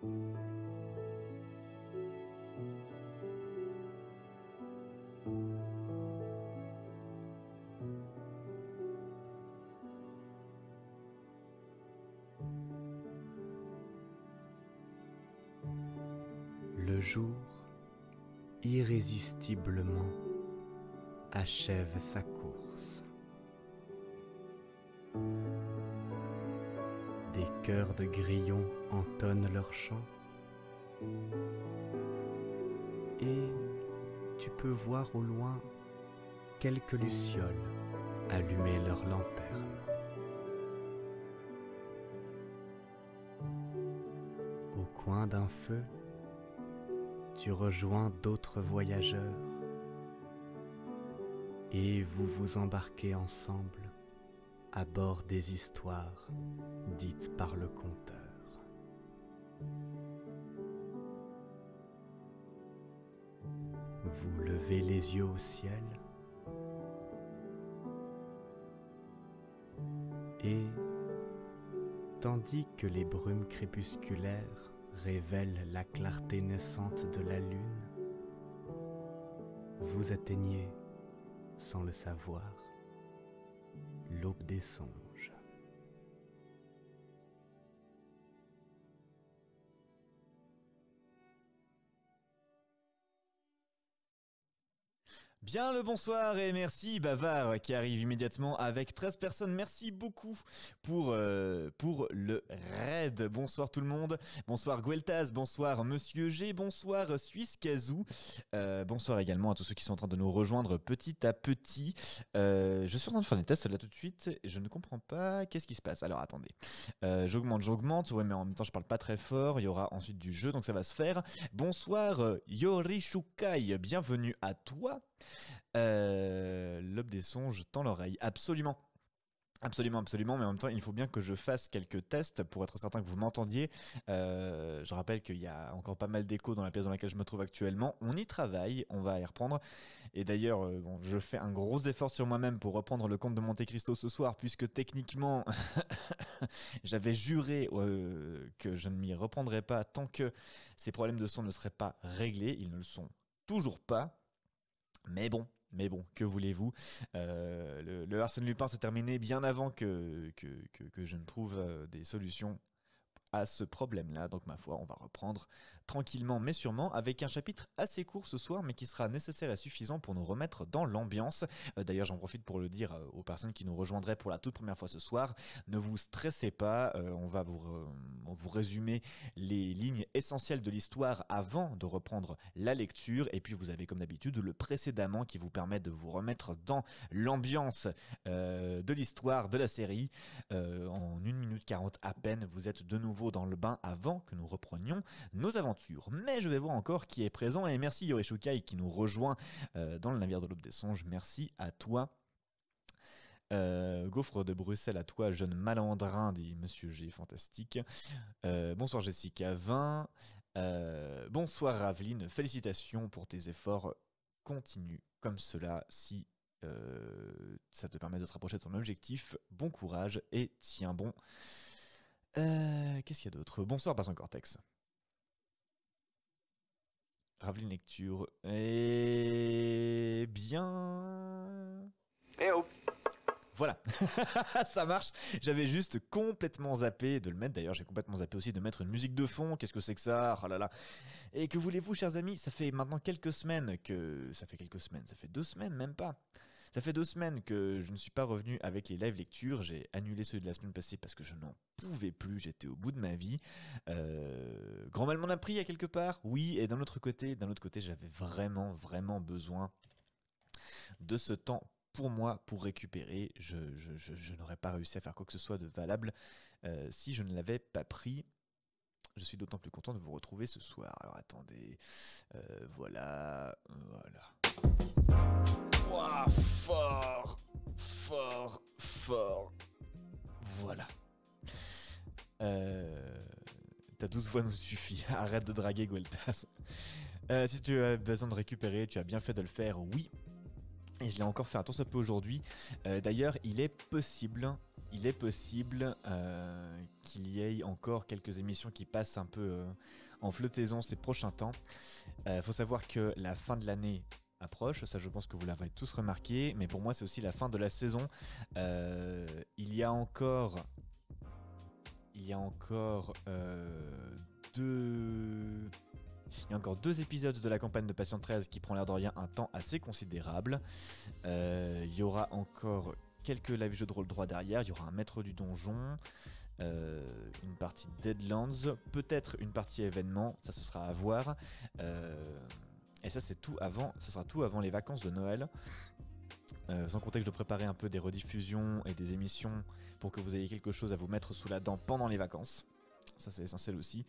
Le jour, irrésistiblement, achève sa course. Des chœurs de grillons entonnent leur chant et tu peux voir au loin quelques lucioles allumer leurs lanternes. Au coin d'un feu, tu rejoins d'autres voyageurs et vous vous embarquez ensemble à bord des histoires dites par le conteur. Vous levez les yeux au ciel et, tandis que les brumes crépusculaires révèlent la clarté naissante de la lune, vous atteignez, sans le savoir, l'aube des songes. Bien le bonsoir et merci Bavard qui arrive immédiatement avec 13 personnes. Merci beaucoup pour le raid. Bonsoir tout le monde. Bonsoir Gueltaz, bonsoir Monsieur G, bonsoir Suisse Kazoo. Bonsoir également à tous ceux qui sont en train de nous rejoindre petit à petit. Je suis en train de faire des tests là tout de suite. Je ne comprends pas qu'est-ce qui se passe. Alors attendez. J'augmente. Ouais mais en même temps je parle pas très fort. Il y aura ensuite du jeu donc ça va se faire. Bonsoir Yorishukai, bienvenue à toi. L'aube des songes tend l'oreille. Absolument, mais en même temps il faut bien que je fasse quelques tests pour être certain que vous m'entendiez. Je rappelle qu'il y a encore pas mal d'échos dans la pièce dans laquelle je me trouve actuellement. On y travaille, on va y reprendre. Et d'ailleurs, je fais un gros effort sur moi-même pour reprendre le Comte de Monte Cristo ce soir, puisque techniquement j'avais juré que je ne m'y reprendrais pas tant que ces problèmes de son ne seraient pas réglés. Ils ne le sont toujours pas. Mais bon, que voulez-vous, le Arsène Lupin s'est terminé bien avant que je ne trouve des solutions à ce problème-là. Donc ma foi, on va reprendre tranquillement mais sûrement avec un chapitre assez court ce soir mais qui sera nécessaire et suffisant pour nous remettre dans l'ambiance. D'ailleurs j'en profite pour le dire aux personnes qui nous rejoindraient pour la toute première fois ce soir, ne vous stressez pas, on va vous résumer les lignes essentielles de l'histoire avant de reprendre la lecture et puis vous avez comme d'habitude le précédemment qui vous permet de vous remettre dans l'ambiance de l'histoire de la série. En 1 minute 40 à peine, vous êtes de nouveau dans le bain avant que nous reprenions nos aventures. Mais je vais voir encore qui est présent et merci Yorishukai qui nous rejoint dans le navire de l'Aube des Songes. Merci à toi. Gaufre de Bruxelles à toi, jeune malandrin, dit Monsieur G, fantastique. Bonsoir Jessica 20. Bonsoir Raveline, félicitations pour tes efforts. Continue comme cela si ça te permet de te rapprocher de ton objectif. Bon courage et tiens bon. Qu'est-ce qu'il y a d'autre? Bonsoir Basson Cortex. Raveline lecture. Eh bien... Eh oh. Voilà, ça marche. J'avais juste complètement zappé de le mettre. D'ailleurs, j'ai complètement zappé aussi de mettre une musique de fond. Qu'est-ce que c'est que ça? Oh là là. Et que voulez-vous, chers amis? Ça fait maintenant quelques semaines que... Ça fait 2 semaines, même pas. Ça fait 2 semaines que je ne suis pas revenu avec les live lectures. J'ai annulé ceux de la semaine passée parce que je n'en pouvais plus. J'étais au bout de ma vie. Grand mal m'en a pris à quelque part. Oui, et d'un autre côté, j'avais vraiment besoin de ce temps pour moi, pour récupérer. Je n'aurais pas réussi à faire quoi que ce soit de valable si je ne l'avais pas pris. Je suis d'autant plus content de vous retrouver ce soir. Alors attendez, voilà. Wow, fort. Voilà. Ta douce voix nous suffit. Arrête de draguer Gueltas. Si tu as besoin de récupérer, tu as bien fait de le faire, oui. Et je l'ai encore fait un tant soit peu aujourd'hui. D'ailleurs, il est possible il est possible qu'il y ait encore quelques émissions qui passent un peu en flottaison ces prochains temps. Faut savoir que la fin de l'année approche, ça je pense que vous l'avez tous remarqué, mais pour moi c'est aussi la fin de la saison. Il y a encore deux... Il y a encore 2 épisodes de la campagne de Patient 13 qui prend l'air de rien un temps assez considérable. Il y aura encore quelques live jeux de rôle droit derrière. Il y aura un maître du donjon, une partie Deadlands, peut-être une partie événement, ça ce sera à voir. Et ça c'est tout avant, ce sera tout avant les vacances de Noël. Sans compter que je dois préparer un peu des rediffusions et des émissions pour que vous ayez quelque chose à vous mettre sous la dent pendant les vacances. Ça c'est essentiel aussi.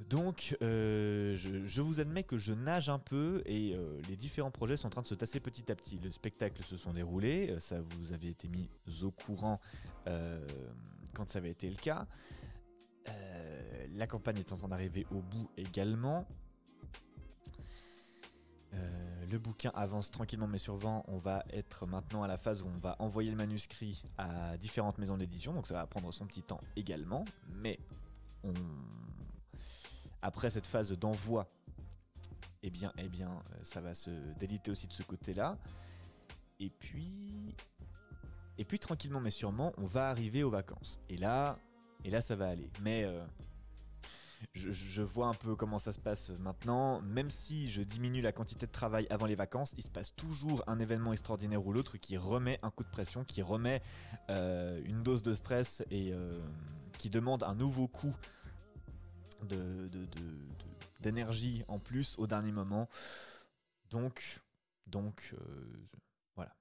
Donc je vous admets que je nage un peu et les différents projets sont en train de se tasser petit à petit. Le spectacle se sont déroulés, ça vous avez été mis au courant quand ça avait été le cas. La campagne est en train d'arriver au bout également. Le bouquin avance tranquillement mais sûrement. On va être maintenant à la phase où on va envoyer le manuscrit à différentes maisons d'édition, donc ça va prendre son petit temps également, mais après cette phase d'envoi, eh bien, ça va se déliter aussi de ce côté-là. Et puis tranquillement mais sûrement, on va arriver aux vacances. Et là ça va aller. Mais je vois un peu comment ça se passe maintenant. Même si je diminue la quantité de travail avant les vacances, il se passe toujours un événement extraordinaire ou l'autre qui remet un coup de pression, qui remet une dose de stress et qui demande un nouveau coup d'énergie en plus au dernier moment. Donc voilà,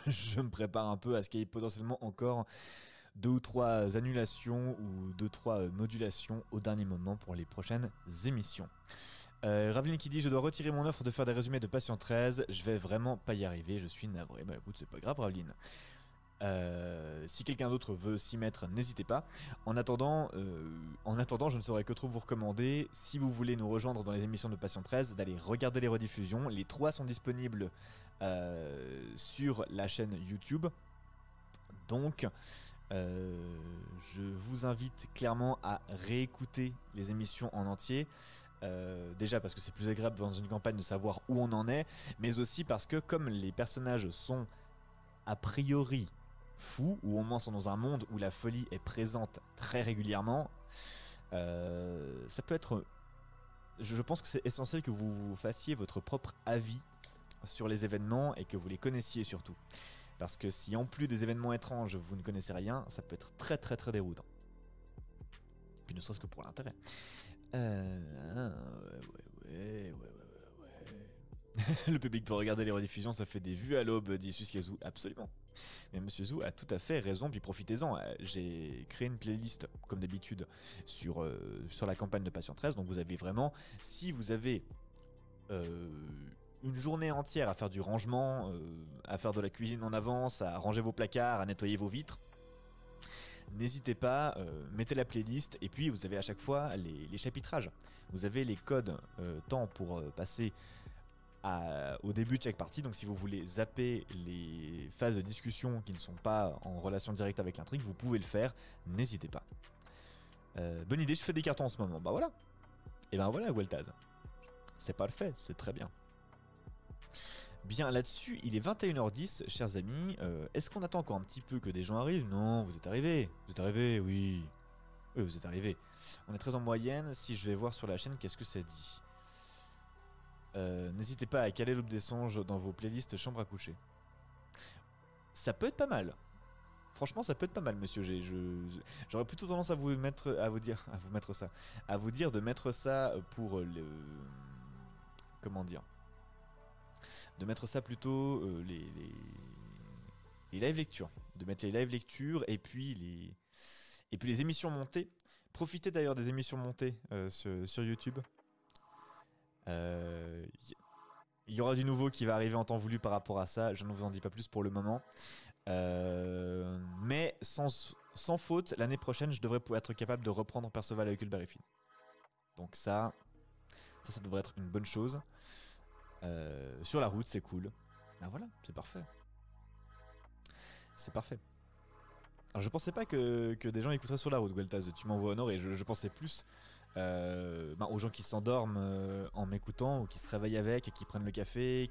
je me prépare un peu à ce qu'il y ait potentiellement encore 2 ou 3 annulations ou 2 ou 3 modulations au dernier moment pour les prochaines émissions. Raveline qui dit: je dois retirer mon offre de faire des résumés de Patient 13, je vais vraiment pas y arriver, je suis navré. Bah écoute, c'est pas grave Raveline. Si quelqu'un d'autre veut s'y mettre, n'hésitez pas. En attendant, je ne saurais que trop vous recommander, si vous voulez nous rejoindre dans les émissions de Patient 13, d'aller regarder les rediffusions. Les 3 sont disponibles sur la chaîne YouTube. Donc je vous invite clairement à réécouter les émissions en entier. Déjà parce que c'est plus agréable dans une campagne de savoir où on en est, mais aussi parce que comme les personnages sont a priori fous, ou au moins sont dans un monde où la folie est présente très régulièrement, ça peut être... Je pense que c'est essentiel que vous fassiez votre propre avis sur les événements et que vous les connaissiez surtout. Parce que si en plus des événements étranges vous ne connaissez rien, ça peut être très très très déroutant. Puis ne serait-ce que pour l'intérêt. Ouais. Le public peut regarder les rediffusions, ça fait des vues à l'aube, dit Suskazou. Absolument. Mais Monsieur Zou a tout à fait raison, puis profitez-en. J'ai créé une playlist, comme d'habitude, sur la campagne de Patient 13. Donc vous avez vraiment, si vous avez une journée entière à faire du rangement, à faire de la cuisine en avance, à ranger vos placards, à nettoyer vos vitres, n'hésitez pas, mettez la playlist et puis vous avez à chaque fois les chapitrages. Vous avez les codes temps pour passer au début de chaque partie, donc si vous voulez zapper les phases de discussion qui ne sont pas en relation directe avec l'intrigue, vous pouvez le faire, n'hésitez pas. Bonne idée, je fais des cartons en ce moment, bah voilà. Et ben voilà Gueltaz, c'est parfait, c'est très bien. Bien, là-dessus, il est 21h10, chers amis. Est-ce qu'on attend encore un petit peu que des gens arrivent? Non, vous êtes arrivés. Vous êtes arrivés, oui. Oui, vous êtes arrivés. On est très en moyenne. Si je vais voir sur la chaîne, qu'est-ce que ça dit? N'hésitez pas à caler l'aube des songes dans vos playlists chambre à coucher. Ça peut être pas mal. Franchement, ça peut être pas mal, monsieur G. J'aurais plutôt tendance à vous dire de mettre ça pour le... Comment dire? De mettre ça plutôt les live lectures, de mettre les live lectures et puis les émissions montées. Profitez d'ailleurs des émissions montées sur YouTube. Il y aura du nouveau qui va arriver en temps voulu par rapport à ça. Je ne vous en dis pas plus pour le moment, mais sans faute, l'année prochaine, je devrais être capable de reprendre Perceval avec Huckleberry Finn. Donc ça devrait être une bonne chose. Sur la route, c'est cool. Ben voilà, c'est parfait. C'est parfait. Alors je pensais pas que des gens écouteraient sur la route, Gueltaz. Tu m'envoies au nord et je pensais plus aux gens qui s'endorment en m'écoutant ou qui se réveillent avec et qui prennent le café,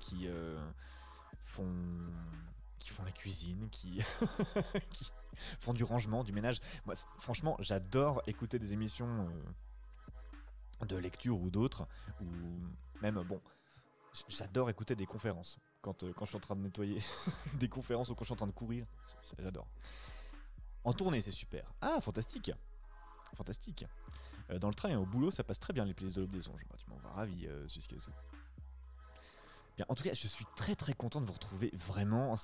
font qui font la cuisine, qui font du rangement, du ménage. Moi, franchement, j'adore écouter des émissions de lecture ou d'autres, ou même, bon, j'adore écouter des conférences. Quand je suis en train de nettoyer des conférences ou quand je suis en train de courir, j'adore. En tournée, c'est super. Ah, fantastique. Fantastique. Dans le train et au boulot, ça passe très bien les playlists de l'Aube des Songes. Tu m'en vas ravi, Suiscasso. Bien, en tout cas, je suis très très content de vous retrouver. Vraiment,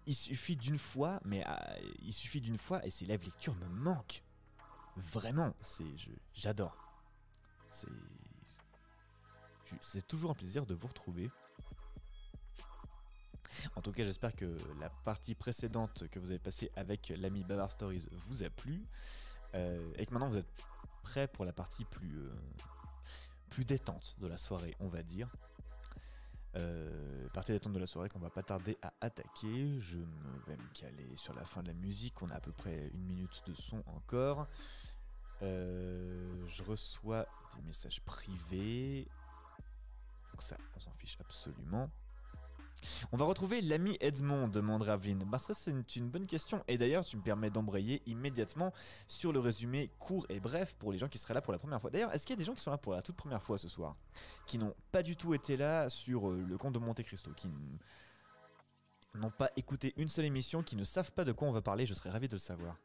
il suffit d'une fois, il suffit d'une fois et ces live lectures me manquent. Vraiment, j'adore. C'est toujours un plaisir de vous retrouver. En tout cas, j'espère que la partie précédente que vous avez passée avec l'ami Bavard Stories vous a plu. Et que maintenant vous êtes prêts pour la partie plus détente de la soirée, on va dire. Partie détente de la soirée qu'on va pas tarder à attaquer. Je vais me caler sur la fin de la musique. On a à peu près 1 minute de son encore. Je reçois des messages privés. Donc ça, on s'en fiche absolument. On va retrouver l'ami Edmond, demande Raveline. Ben ça c'est une bonne question et d'ailleurs tu me permets d'embrayer immédiatement sur le résumé court et bref pour les gens qui seraient là pour la première fois. D'ailleurs, est-ce qu'il y a des gens qui sont là pour la toute première fois ce soir, qui n'ont pas du tout été là sur le Comte de Monte Cristo, qui n'ont pas écouté une seule émission, qui ne savent pas de quoi on va parler? Je serais ravi de le savoir.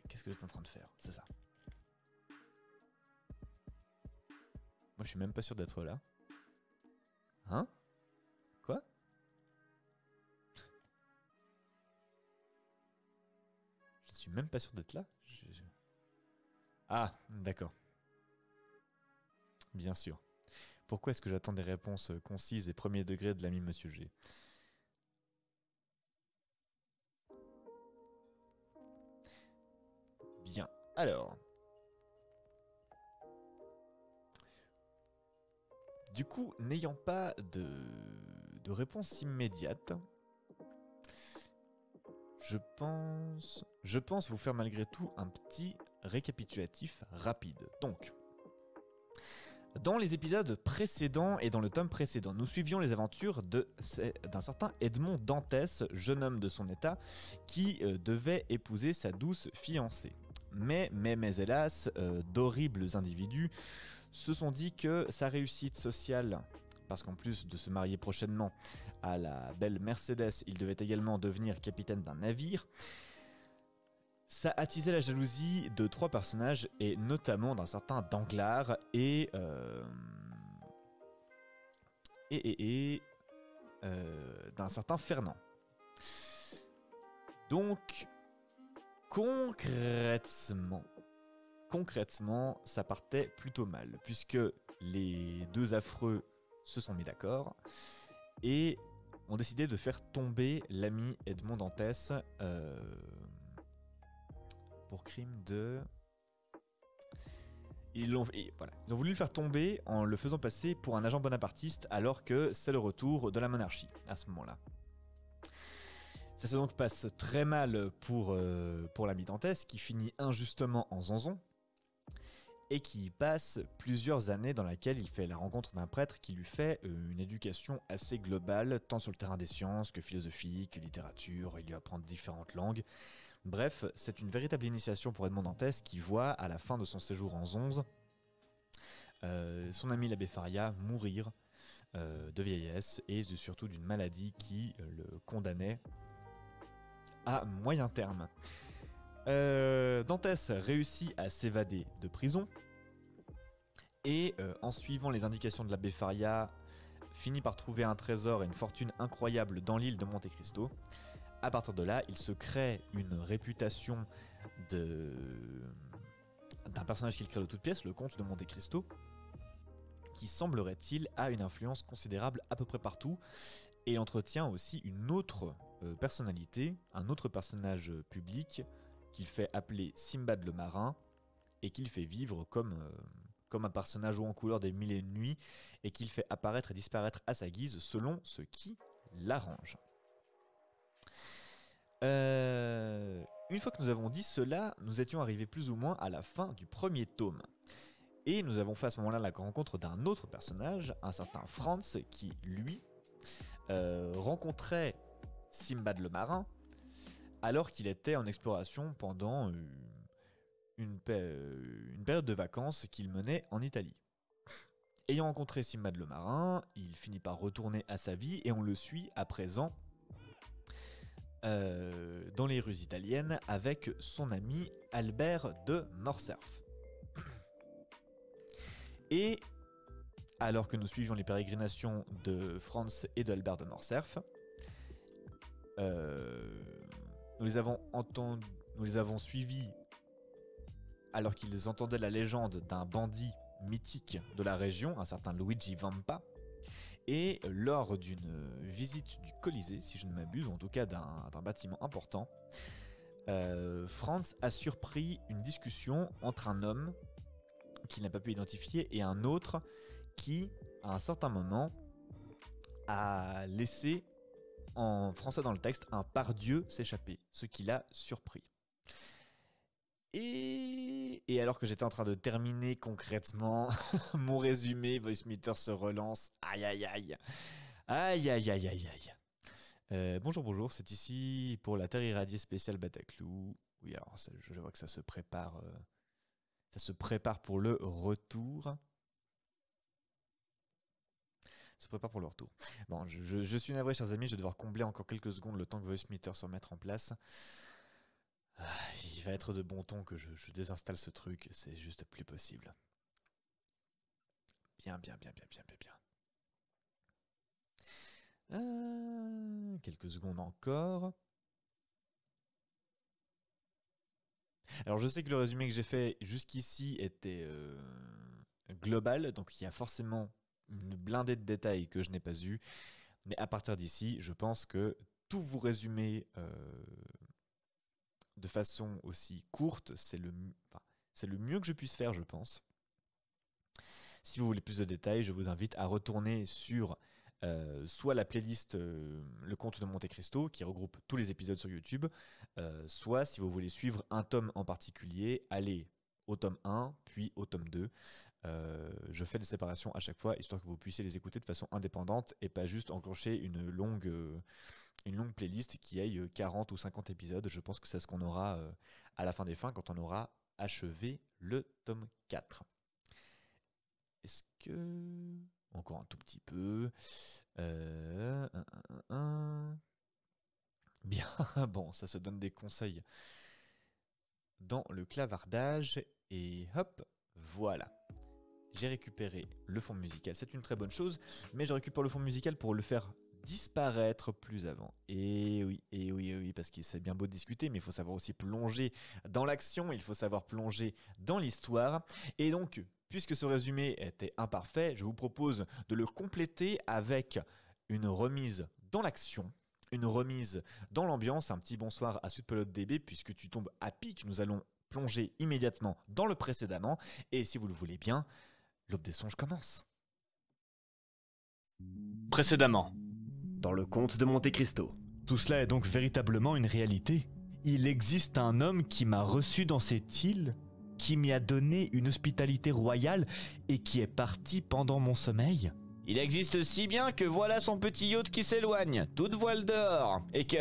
Qu'est-ce que j'étais en train de faire? C'est ça. Moi, je suis même pas sûr d'être là. Hein? Quoi? Je suis même pas sûr d'être là. Ah, d'accord. Bien sûr. Pourquoi est-ce que j'attends des réponses concises et premier degré de l'ami Monsieur G? Bien. Alors... Du coup, n'ayant pas de réponse immédiate, je pense vous faire malgré tout un petit récapitulatif rapide. Donc, dans les épisodes précédents et dans le tome précédent, nous suivions les aventures d'un certain Edmond Dantès, jeune homme de son état, qui devait épouser sa douce fiancée. Mais hélas, d'horribles individus se sont dit que sa réussite sociale, parce qu'en plus de se marier prochainement à la belle Mercedes, il devait également devenir capitaine d'un navire, ça attisait la jalousie de 3 personnages, et notamment d'un certain Danglars et d'un certain Fernand. Donc, concrètement, ça partait plutôt mal, puisque les deux affreux se sont mis d'accord et ont décidé de faire tomber l'ami Edmond Dantès pour crime de... Ils ont voulu le faire tomber en le faisant passer pour un agent bonapartiste, alors que c'est le retour de la monarchie à ce moment-là. Ça se donc passe très mal pour l'ami Dantès, qui finit injustement en zanzon, et qui passe plusieurs années dans laquelle il fait la rencontre d'un prêtre qui lui fait une éducation assez globale, tant sur le terrain des sciences que philosophique, que littérature, il lui apprend différentes langues. Bref, c'est une véritable initiation pour Edmond Dantès qui voit, à la fin de son séjour en Zonze, son ami l'abbé Faria mourir de vieillesse et surtout d'une maladie qui le condamnait à moyen terme. Dantès réussit à s'évader de prison et en suivant les indications de l'abbé Faria finit par trouver un trésor et une fortune incroyable dans l'île de Monte Cristo. À partir de là, il se crée une réputation d'un personnage qu'il crée de toutes pièces, le comte de Monte Cristo, qui semblerait-il a une influence considérable à peu près partout, et entretient aussi une autre personnalité, un autre personnage public qu'il fait appeler Simbad le marin et qu'il fait vivre comme comme un personnage haut en couleur des Mille et une nuits, et qu'il fait apparaître et disparaître à sa guise selon ce qui l'arrange. Une fois que nous avons dit cela, nous étions arrivés plus ou moins à la fin du premier tome. Et nous avons fait à ce moment-là la rencontre d'un autre personnage, un certain Franz, qui, lui, rencontrait Simbad le marin, alors qu'il était en exploration pendant une période de vacances qu'il menait en Italie. Ayant rencontré Simbad le marin, il finit par retourner à sa vie et on le suit à présent dans les rues italiennes avec son ami Albert de Morcerf. Et alors que nous suivions les pérégrinations de Franz et d'Albert de Morcerf, nous les avons suivis alors qu'ils entendaient la légende d'un bandit mythique de la région, un certain Luigi Vampa. Et lors d'une visite du Colisée, si je ne m'abuse, ou en tout cas d'un bâtiment important, Franz a surpris une discussion entre un homme qu'il n'a pas pu identifier et un autre qui, à un certain moment, a laissé, en français dans le texte, un pardieu s'échapper, ce qui l'a surpris. Et alors que j'étais en train de terminer concrètement mon résumé, Voicemeeter se relance. Aïe aïe aïe. Aïe aïe aïe aïe aïe. Bonjour, c'est ici pour la Terre irradiée spéciale Bataclou. Oui, alors je vois que ça se prépare pour le retour. Ça se prépare pour le retour. Bon, je suis navré, chers amis, je vais devoir combler encore quelques secondes le temps que Voicemeeter se remette en place. Il va être de bon ton que je désinstalle ce truc, c'est juste plus possible. Bien. Quelques secondes encore. Alors je sais que le résumé que j'ai fait jusqu'ici était global, donc il y a forcément une blindée de détails que je n'ai pas eu. Mais à partir d'ici, je pense que tout vous résumer de façon aussi courte, c'est le mieux que je puisse faire, je pense. Si vous voulez plus de détails, je vous invite à retourner sur soit la playlist Le Comte de Monte Cristo, qui regroupe tous les épisodes sur YouTube, soit si vous voulez suivre un tome en particulier, allez au tome 1, puis au tome 2. Je fais des séparations à chaque fois, histoire que vous puissiez les écouter de façon indépendante et pas juste enclencher une longue playlist qui aille 40 ou 50 épisodes. Je pense que c'est ce qu'on aura à la fin des fins quand on aura achevé le tome 4. Est-ce que... Encore un tout petit peu. Bien, bon, ça se donne des conseils dans le clavardage. Et hop, voilà. J'ai récupéré le fond musical. C'est une très bonne chose, mais je récupère le fond musical pour le faire disparaître plus avant. Et oui, parce que c'est bien beau de discuter, mais il faut savoir aussi plonger dans l'action, il faut savoir plonger dans l'histoire. Et donc, puisque ce résumé était imparfait, je vous propose de le compléter avec une remise dans l'action, une remise dans l'ambiance. Un petit bonsoir à Sudpelote DB, puisque tu tombes à pic, nous allons plonger immédiatement dans le précédemment. Et si vous le voulez bien, l'Aube des songes commence. Précédemment, dans le Comte de Monte Cristo. Tout cela est donc véritablement une réalité. Il existe un homme qui m'a reçu dans cette île, qui m'y a donné une hospitalité royale et qui est parti pendant mon sommeil. Il existe si bien que voilà son petit yacht qui s'éloigne, toute voile dehors, et que,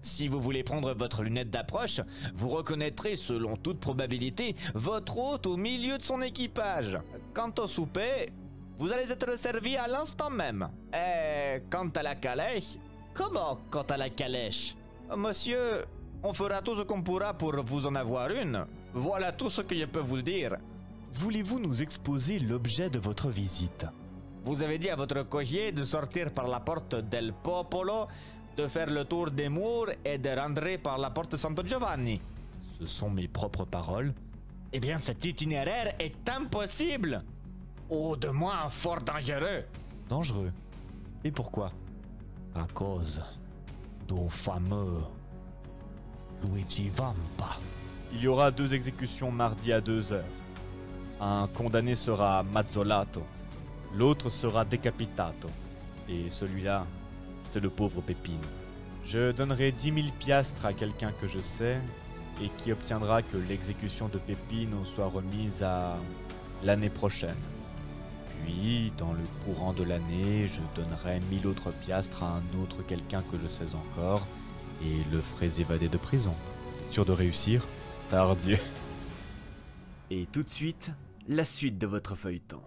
si vous voulez prendre votre lunette d'approche, vous reconnaîtrez selon toute probabilité votre hôte au milieu de son équipage. Quant au souper, vous allez être servi à l'instant même. Et quant à la calèche... Comment quant à la calèche? Monsieur, on fera tout ce qu'on pourra pour vous en avoir une. Voilà tout ce que je peux vous dire. Voulez-vous nous exposer l'objet de votre visite? Vous avez dit à votre cocher de sortir par la porte del Popolo, de faire le tour des murs et de rentrer par la porte Santo Giovanni. Ce sont mes propres paroles. Eh bien, cet itinéraire est impossible. Ou de moins fort dangereux. Dangereux? Et pourquoi? À cause du fameux Luigi Vampa. Il y aura 2 exécutions mardi à 2h. Un condamné sera mazzolato, l'autre sera decapitato, et celui-là, c'est le pauvre Pépine. Je donnerai 10 000 piastres à quelqu'un que je sais, et qui obtiendra que l'exécution de Pépine soit remise à l'année prochaine. Puis, dans le courant de l'année, je donnerai 1000 autres piastres à un autre quelqu'un que je sais encore, et le ferai évader de prison. Sûr de réussir? Pardieu. Et tout de suite, la suite de votre feuilleton.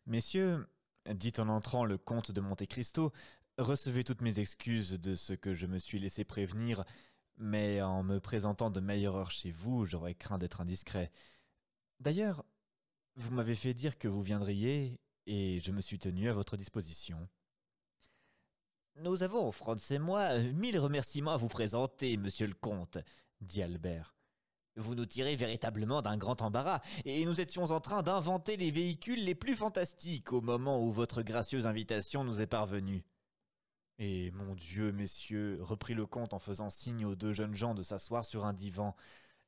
Messieurs, dit en entrant le comte de Monte Cristo, recevez toutes mes excuses de ce que je me suis laissé prévenir, mais en me présentant de meilleure heure chez vous, j'aurais craint d'être indiscret. D'ailleurs, vous m'avez fait dire que vous viendriez, et je me suis tenu à votre disposition. Nous avons, Franz et moi, 1000 remerciements à vous présenter, monsieur le comte, dit Albert. Vous nous tirez véritablement d'un grand embarras, et nous étions en train d'inventer les véhicules les plus fantastiques au moment où votre gracieuse invitation nous est parvenue. Et mon Dieu, messieurs, reprit le comte en faisant signe aux deux jeunes gens de s'asseoir sur un divan,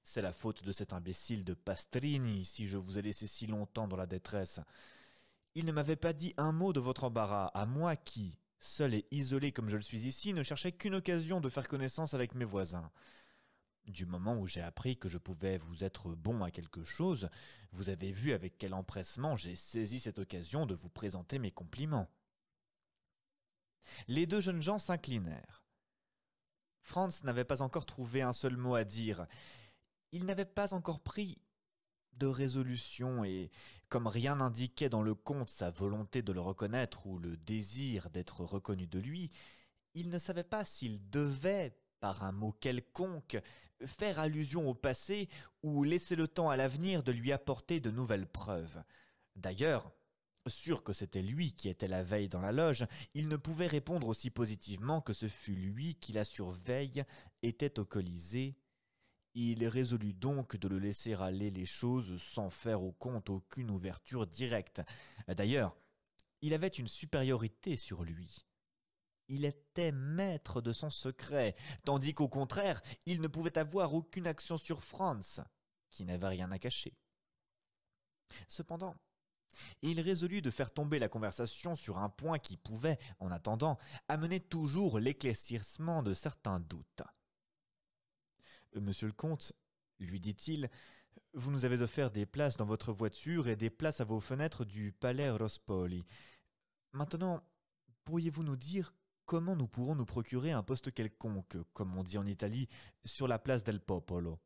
c'est la faute de cet imbécile de Pastrini si je vous ai laissé si longtemps dans la détresse. Il ne m'avait pas dit un mot de votre embarras, à moi qui, seul et isolé comme je le suis ici, ne cherchais qu'une occasion de faire connaissance avec mes voisins. Du moment où j'ai appris que je pouvais vous être bon à quelque chose, vous avez vu avec quel empressement j'ai saisi cette occasion de vous présenter mes compliments. Les deux jeunes gens s'inclinèrent. Franz n'avait pas encore trouvé un seul mot à dire. Il n'avait pas encore pris de résolution et, comme rien n'indiquait dans le comte sa volonté de le reconnaître ou le désir d'être reconnu de lui, il ne savait pas s'il devait, par un mot quelconque, faire allusion au passé ou laisser le temps à l'avenir de lui apporter de nouvelles preuves. D'ailleurs, sûr que c'était lui qui était la veille dans la loge, il ne pouvait répondre aussi positivement que ce fut lui qui la surveille était au Colisée. Il résolut donc de le laisser aller les choses sans faire au comte aucune ouverture directe. D'ailleurs, il avait une supériorité sur lui. Il était maître de son secret, tandis qu'au contraire, il ne pouvait avoir aucune action sur Franz, qui n'avait rien à cacher. Cependant, il résolut de faire tomber la conversation sur un point qui pouvait, en attendant, amener toujours l'éclaircissement de certains doutes. « Monsieur le comte, lui dit-il, vous nous avez offert des places dans votre voiture et des places à vos fenêtres du palais Rospoli. Maintenant, pourriez-vous nous dire comment nous pourrons nous procurer un poste quelconque, comme on dit en Italie, sur la place del Popolo?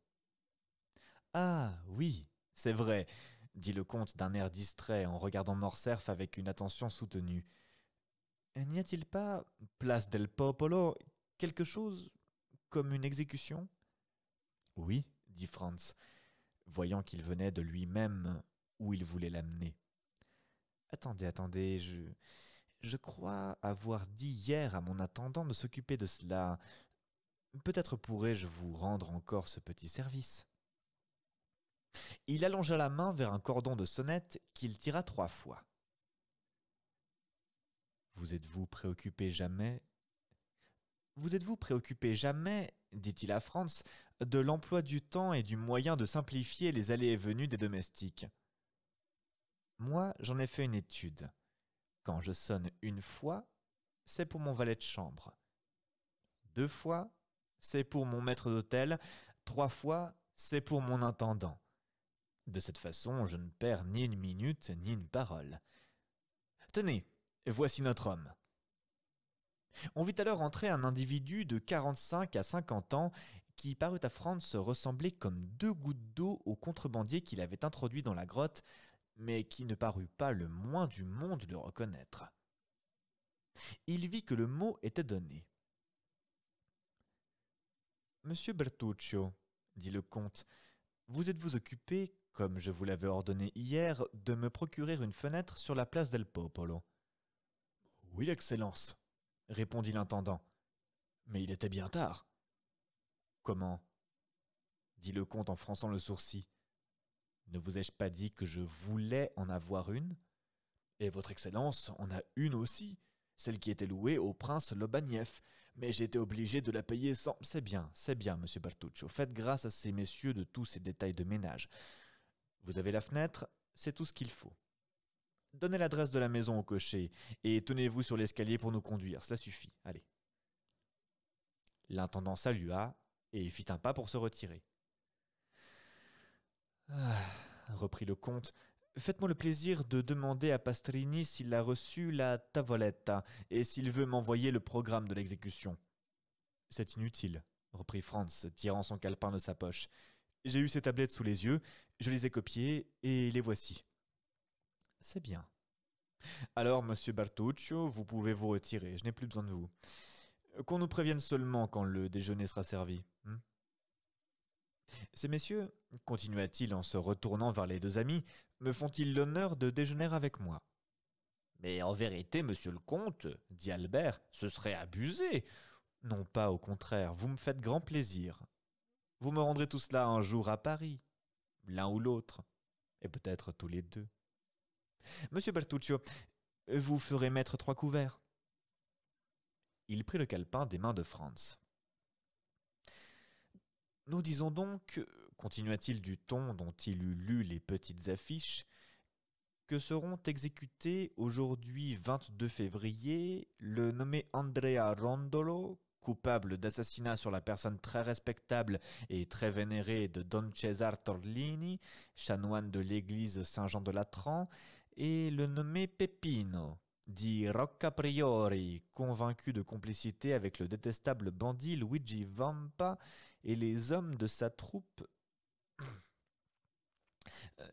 Ah, oui, c'est vrai, dit le comte d'un air distrait en regardant Morcerf avec une attention soutenue. N'y a-t-il pas, place del Popolo, quelque chose comme une exécution? Oui, dit Franz, voyant qu'il venait de lui-même où il voulait l'amener. Attendez, je crois avoir dit hier à mon intendant de s'occuper de cela. Peut-être pourrais-je vous rendre encore ce petit service. Il allongea la main vers un cordon de sonnette qu'il tira 3 fois. Vous êtes-vous préoccupé jamais, dit-il à Franz, de l'emploi du temps et du moyen de simplifier les allées et venues des domestiques? Moi, j'en ai fait une étude. Quand je sonne 1 fois, c'est pour mon valet de chambre. 2 fois, c'est pour mon maître d'hôtel. 3 fois, c'est pour mon intendant. De cette façon, je ne perds ni une minute ni une parole. Tenez, voici notre homme. On vit alors entrer un individu de 45 à 50 ans qui parut à Franz ressembler comme 2 gouttes d'eau au contrebandier qu'il avait introduit dans la grotte, mais qui ne parut pas le moins du monde le reconnaître. Il vit que le mot était donné. « Monsieur Bertuccio, dit le comte, vous êtes-vous occupé, comme je vous l'avais ordonné hier, de me procurer une fenêtre sur la place del Popolo? »« Oui, Excellence, » répondit l'intendant. « Mais il était bien tard. »« Comment ?» dit le comte en fronçant le sourcil. « Ne vous ai-je pas dit que je voulais en avoir une? Et votre Excellence en a une aussi, celle qui était louée au prince Lobaniev, mais j'ai été obligé de la payer sans... » C'est bien, monsieur Bertuccio, faites grâce à ces messieurs de tous ces détails de ménage. Vous avez la fenêtre, c'est tout ce qu'il faut. Donnez l'adresse de la maison au cocher, et tenez-vous sur l'escalier pour nous conduire, cela suffit, allez. L'intendant salua, et fit un pas pour se retirer. « Ah, reprit le comte, faites-moi le plaisir de demander à Pastrini s'il a reçu la tavoletta, et s'il veut m'envoyer le programme de l'exécution. »« C'est inutile, reprit Franz, tirant son calepin de sa poche. J'ai eu ces tablettes sous les yeux, je les ai copiées, et les voici. »« C'est bien. Alors, monsieur Bertuccio, vous pouvez vous retirer, je n'ai plus besoin de vous. Qu'on nous prévienne seulement quand le déjeuner sera servi. Ces messieurs, continua-t-il en se retournant vers les 2 amis, me font-ils l'honneur de déjeuner avec moi? »« Mais en vérité, monsieur le comte, dit Albert, ce serait abusé. »« Non pas, au contraire, vous me faites grand plaisir. Vous me rendrez tout cela un jour à Paris, l'un ou l'autre, et peut-être tous les 2. Monsieur Bertuccio, vous ferez mettre 3 couverts. » Il prit le calepin des mains de Franz. « Nous disons donc, continua-t-il du ton dont il eut lu les petites affiches, que seront exécutés aujourd'hui 22 février le nommé Andrea Rondolo, coupable d'assassinat sur la personne très respectable et très vénérée de Don Cesare Torlini, chanoine de l'église Saint-Jean-de-Latran, et le nommé Peppino, dit Roccapriori, convaincu de complicité avec le détestable bandit Luigi Vampa et les hommes de sa troupe.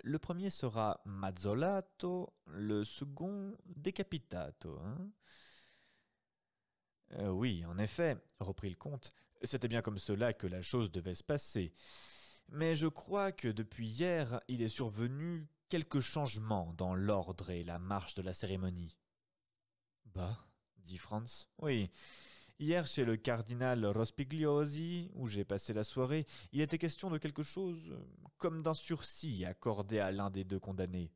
Le premier sera Mazzolato, le second Decapitato. Oui, en effet, reprit le comte, c'était bien comme cela que la chose devait se passer. Mais je crois que depuis hier, il est survenu quelques changements dans l'ordre et la marche de la cérémonie. Bah, dit Franz, oui. Hier, chez le cardinal Rospigliosi, où j'ai passé la soirée, il était question de quelque chose comme d'un sursis accordé à l'un des 2 condamnés.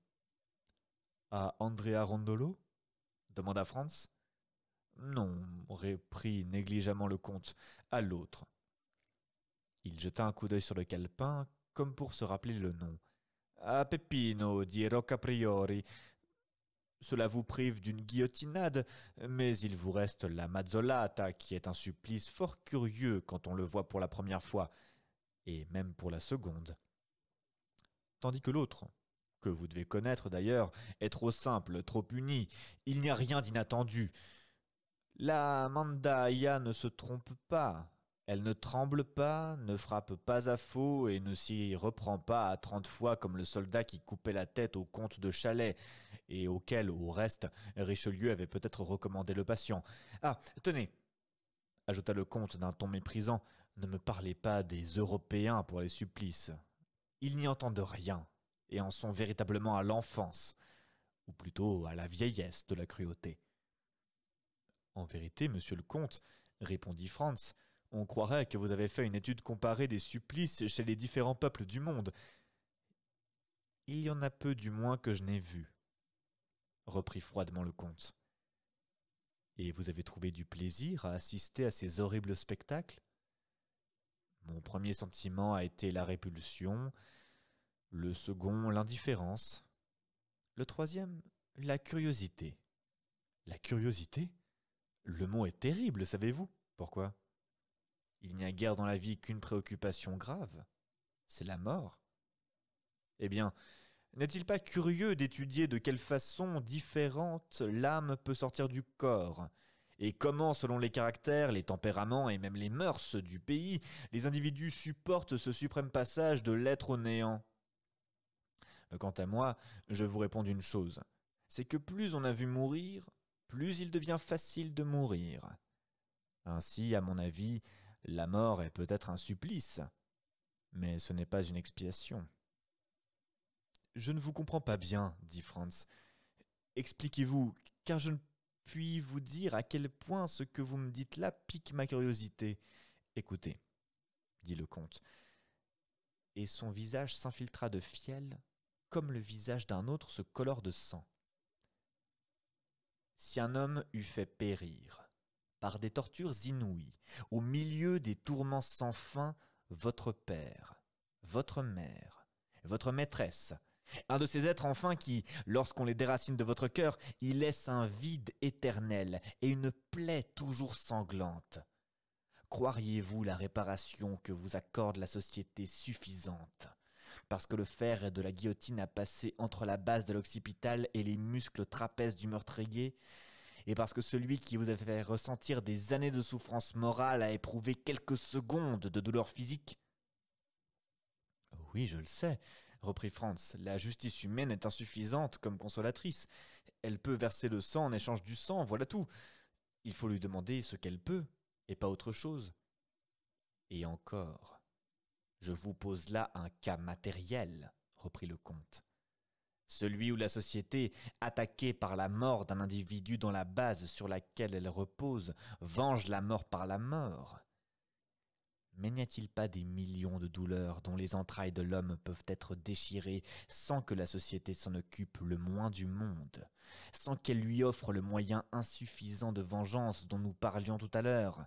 À Andrea Rondolo? Demanda Franz. Non, reprit négligemment le comte, à l'autre. Il jeta un coup d'œil sur le calepin, comme pour se rappeler le nom. À Peppino, dit Roccapriori. Cela vous prive d'une guillotinade, mais il vous reste la mazzolata, qui est un supplice fort curieux quand on le voit pour la première fois, et même pour la seconde. Tandis que l'autre, que vous devez connaître d'ailleurs, est trop simple, trop uni, il n'y a rien d'inattendu. La Mandaïa ne se trompe pas. Elle ne tremble pas, ne frappe pas à faux et ne s'y reprend pas à 30 fois comme le soldat qui coupait la tête au comte de Chalais et auquel, au reste, Richelieu avait peut-être recommandé le patient. Ah, tenez, ajouta le comte d'un ton méprisant, ne me parlez pas des Européens pour les supplices. Ils n'y entendent rien et en sont véritablement à l'enfance, ou plutôt à la vieillesse de la cruauté. En vérité, monsieur le comte, répondit Franz, on croirait que vous avez fait une étude comparée des supplices chez les différents peuples du monde. Il y en a peu du moins que je n'ai vu, reprit froidement le comte. Et vous avez trouvé du plaisir à assister à ces horribles spectacles? Mon premier sentiment a été la répulsion, le second l'indifférence, le troisième la curiosité. La curiosité? Le mot est terrible, savez-vous? Pourquoi? Il n'y a guère dans la vie qu'une préoccupation grave, c'est la mort. Eh bien, n'est-il pas curieux d'étudier de quelle façon différente l'âme peut sortir du corps, et comment, selon les caractères, les tempéraments et même les mœurs du pays, les individus supportent ce suprême passage de l'être au néant? Quant à moi, je vous réponds d'une chose, c'est que plus on a vu mourir, plus il devient facile de mourir. Ainsi, à mon avis, la mort est peut-être un supplice, mais ce n'est pas une expiation. Je ne vous comprends pas bien, dit Franz. Expliquez-vous, car je ne puis vous dire à quel point ce que vous me dites là pique ma curiosité. Écoutez, dit le comte, et son visage s'infiltra de fiel, comme le visage d'un autre se colore de sang. Si un homme eût fait périr, par des tortures inouïes, au milieu des tourments sans fin, votre père, votre mère, votre maîtresse, un de ces êtres enfin qui, lorsqu'on les déracine de votre cœur, y laissent un vide éternel et une plaie toujours sanglante. Croiriez-vous la réparation que vous accorde la société suffisante, parce que le fer de la guillotine a passé entre la base de l'occipital et les muscles trapèzes du meurtrier, et parce que celui qui vous a fait ressentir des années de souffrance morale a éprouvé quelques secondes de douleur physique? Oui, je le sais, reprit Franz, la justice humaine est insuffisante comme consolatrice. Elle peut verser le sang en échange du sang, voilà tout. Il faut lui demander ce qu'elle peut, et pas autre chose. Et encore, je vous pose là un cas matériel, reprit le comte. Celui où la société, attaquée par la mort d'un individu dont la base sur laquelle elle repose, venge la mort par la mort. Mais n'y a-t-il pas des millions de douleurs dont les entrailles de l'homme peuvent être déchirées sans que la société s'en occupe le moins du monde, sans qu'elle lui offre le moyen insuffisant de vengeance dont nous parlions tout à l'heure?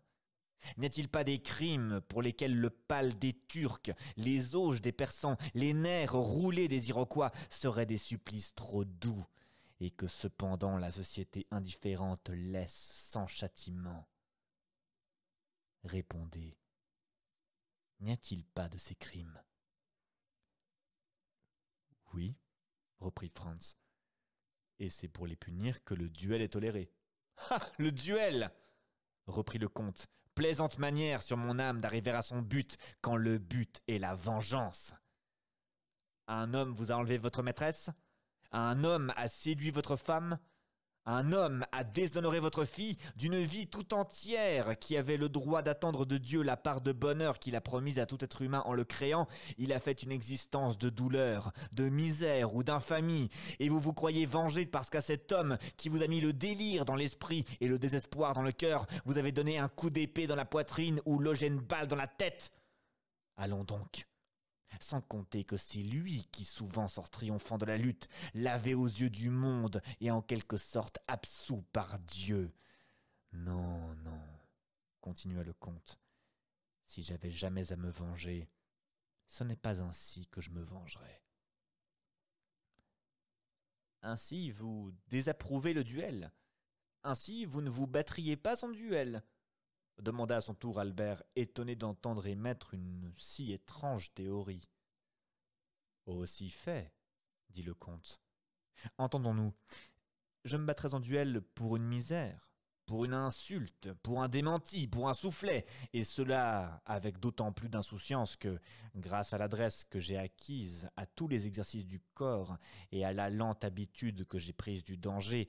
N'y a-t-il pas des crimes pour lesquels le pal des Turcs, les auges des Persans, les nerfs roulés des Iroquois seraient des supplices trop doux, et que cependant la société indifférente laisse sans châtiment? Répondez, n'y a-t-il pas de ces crimes? Oui, reprit Franz, et c'est pour les punir que le duel est toléré. Ah, le duel! Reprit le comte. Plaisante manière sur mon âme d'arriver à son but quand le but est la vengeance. Un homme vous a enlevé votre maîtresse? Un homme a séduit votre femme? Un homme a déshonoré votre fille d'une vie tout entière qui avait le droit d'attendre de Dieu la part de bonheur qu'il a promise à tout être humain en le créant. Il a fait une existence de douleur, de misère ou d'infamie, et vous vous croyez vengé parce qu'à cet homme qui vous a mis le délire dans l'esprit et le désespoir dans le cœur, vous avez donné un coup d'épée dans la poitrine ou logé une balle dans la tête. Allons donc. Sans compter que c'est lui qui souvent sort triomphant de la lutte, lavé aux yeux du monde et en quelque sorte absous par Dieu. Non, non, continua le comte, si j'avais jamais à me venger, ce n'est pas ainsi que je me vengerais. Ainsi vous désapprouvez le duel? Ainsi vous ne vous battriez pas en duel? Demanda à son tour Albert, étonné d'entendre émettre une si étrange théorie. Aussi fait, dit le comte. Entendons-nous, je me battrais en duel pour une misère, pour une insulte, pour un démenti, pour un soufflet, et cela avec d'autant plus d'insouciance que, grâce à l'adresse que j'ai acquise à tous les exercices du corps et à la lente habitude que j'ai prise du danger,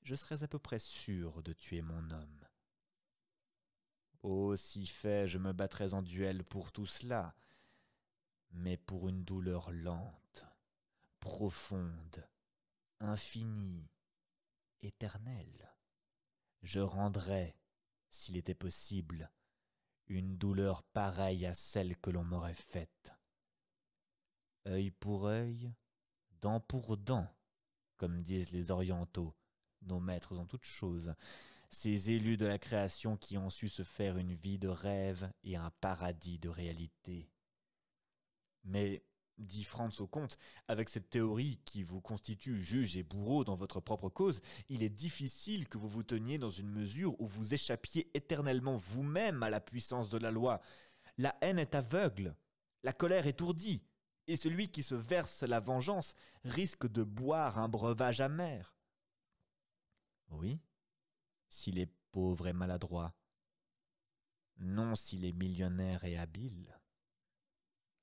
je serais à peu près sûr de tuer mon homme. Oh, si fait, je me battrais en duel pour tout cela, mais pour une douleur lente, profonde, infinie, éternelle. Je rendrais, s'il était possible, une douleur pareille à celle que l'on m'aurait faite. Œil pour œil, dent pour dent, comme disent les orientaux, nos maîtres en toutes choses, ces élus de la création qui ont su se faire une vie de rêve et un paradis de réalité. Mais, dit Franz au comte, avec cette théorie qui vous constitue juge et bourreau dans votre propre cause, il est difficile que vous vous teniez dans une mesure où vous échappiez éternellement vous-même à la puissance de la loi. La haine est aveugle, la colère étourdie, et celui qui se verse la vengeance risque de boire un breuvage amer. Oui, s'il est pauvre et maladroit, non s'il est millionnaire et habile.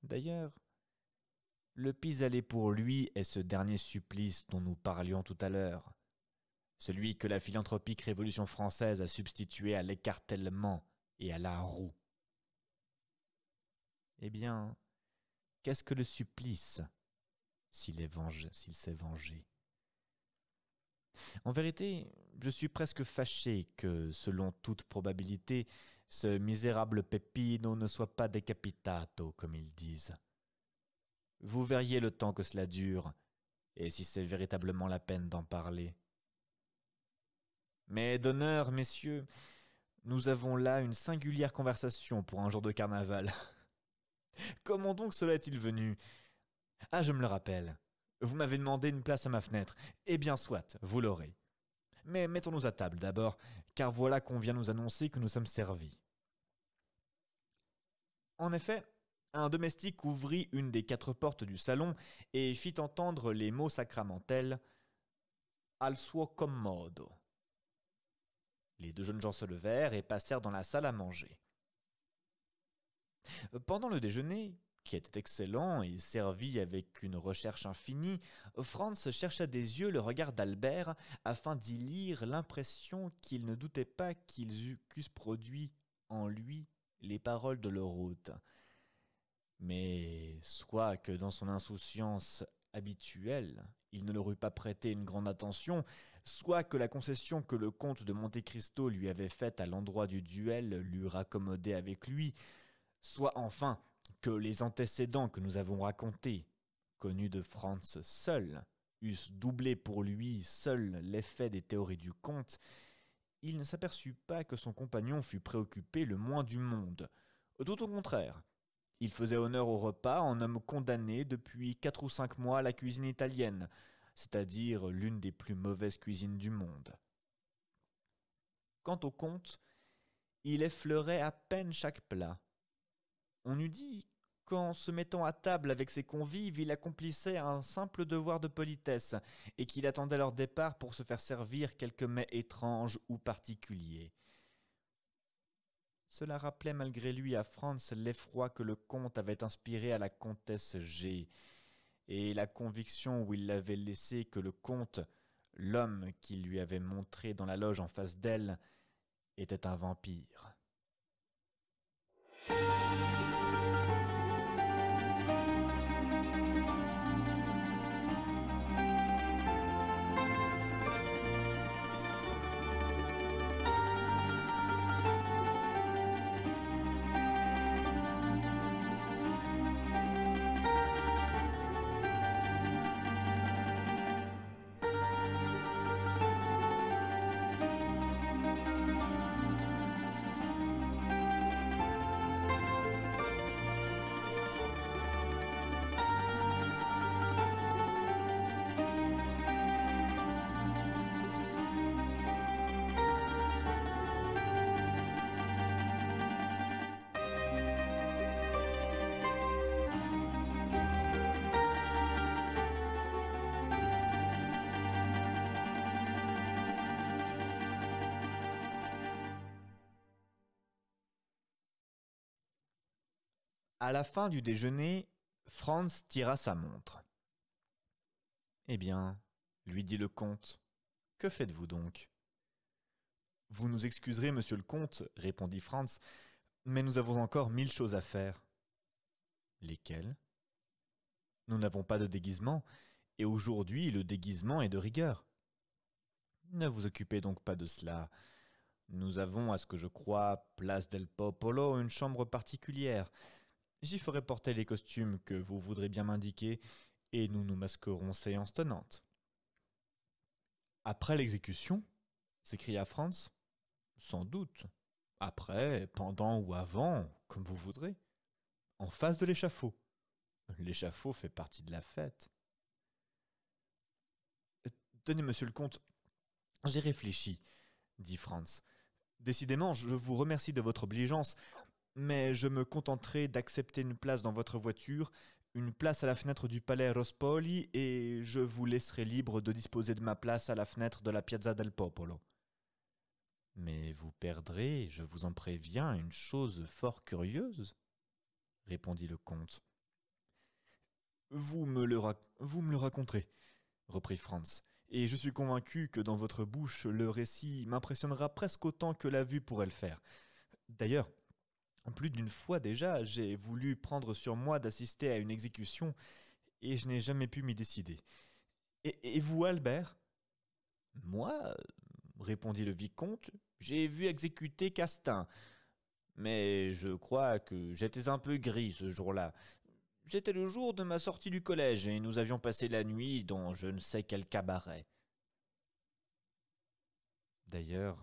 D'ailleurs, le pis-aller pour lui est ce dernier supplice dont nous parlions tout à l'heure, celui que la philanthropique Révolution française a substitué à l'écartèlement et à la roue. Eh bien, qu'est-ce que le supplice s'il s'est vengé? En vérité, je suis presque fâché que, selon toute probabilité, ce misérable Peppino ne soit pas décapitato, comme ils disent. Vous verriez le temps que cela dure, et si c'est véritablement la peine d'en parler. Mais d'honneur, messieurs, nous avons là une singulière conversation pour un jour de carnaval. Comment donc cela est-il venu? Ah, je me le rappelle. Vous m'avez demandé une place à ma fenêtre. Eh bien soit, vous l'aurez. Mais mettons-nous à table d'abord, car voilà qu'on vient nous annoncer que nous sommes servis. En effet, un domestique ouvrit une des 4 portes du salon et fit entendre les mots sacramentels « Al suo commodo ». Les 2 jeunes gens se levèrent et passèrent dans la salle à manger. Pendant le déjeuner, qui était excellent et servi avec une recherche infinie, Franz chercha des yeux le regard d'Albert afin d'y lire l'impression qu'il ne doutait pas qu'ils eussent produit en lui les paroles de leur hôte. Mais soit que dans son insouciance habituelle, il ne leur eût pas prêté une grande attention, soit que la concession que le comte de Monte Cristo lui avait faite à l'endroit du duel l'eût raccommodé avec lui, soit enfin que les antécédents que nous avons racontés, connus de Franz seul, eussent doublé pour lui seul l'effet des théories du comte, il ne s'aperçut pas que son compagnon fût préoccupé le moins du monde. Tout au contraire, il faisait honneur au repas en homme condamné depuis 4 ou 5 mois à la cuisine italienne, c'est-à-dire l'une des plus mauvaises cuisines du monde. Quant au comte, il effleurait à peine chaque plat. On eût dit qu'en se mettant à table avec ses convives, il accomplissait un simple devoir de politesse et qu'il attendait leur départ pour se faire servir quelque mets étrange ou particulier. Cela rappelait malgré lui à Franz l'effroi que le comte avait inspiré à la comtesse G, et la conviction où il l'avait laissé que le comte, l'homme qu'il lui avait montré dans la loge en face d'elle, était un vampire. À la fin du déjeuner, Franz tira sa montre. « Eh bien, lui dit le comte, que faites-vous donc ?»« Vous nous excuserez, monsieur le comte, répondit Franz, mais nous avons encore 1000 choses à faire. »« Lesquelles ? » ?»« Nous n'avons pas de déguisement, et aujourd'hui le déguisement est de rigueur. »« Ne vous occupez donc pas de cela. Nous avons, à ce que je crois, place del Popolo, une chambre particulière. J'y ferai porter les costumes que vous voudrez bien m'indiquer, et nous nous masquerons séance tenante. »« Après l'exécution ?» s'écria Franz. « Sans doute. Après, pendant ou avant, comme vous voudrez. En face de l'échafaud. L'échafaud fait partie de la fête. »« Tenez, monsieur le comte, j'ai réfléchi, dit Franz. Décidément, je vous remercie de votre obligeance, mais je me contenterai d'accepter une place dans votre voiture, une place à la fenêtre du palais Rospoli, et je vous laisserai libre de disposer de ma place à la fenêtre de la Piazza del Popolo. Mais vous perdrez, je vous en préviens, une chose fort curieuse, répondit le comte. Vous me le raconterez, reprit Franz, et je suis convaincu que dans votre bouche, le récit m'impressionnera presque autant que la vue pourrait le faire. D'ailleurs, plus d'une fois déjà, j'ai voulu prendre sur moi d'assister à une exécution, et je n'ai jamais pu m'y décider. Et vous, Albert ? Moi, répondit le vicomte, j'ai vu exécuter Castin, mais je crois que j'étais un peu gris ce jour-là. C'était le jour de ma sortie du collège, et nous avions passé la nuit dans je ne sais quel cabaret. D'ailleurs,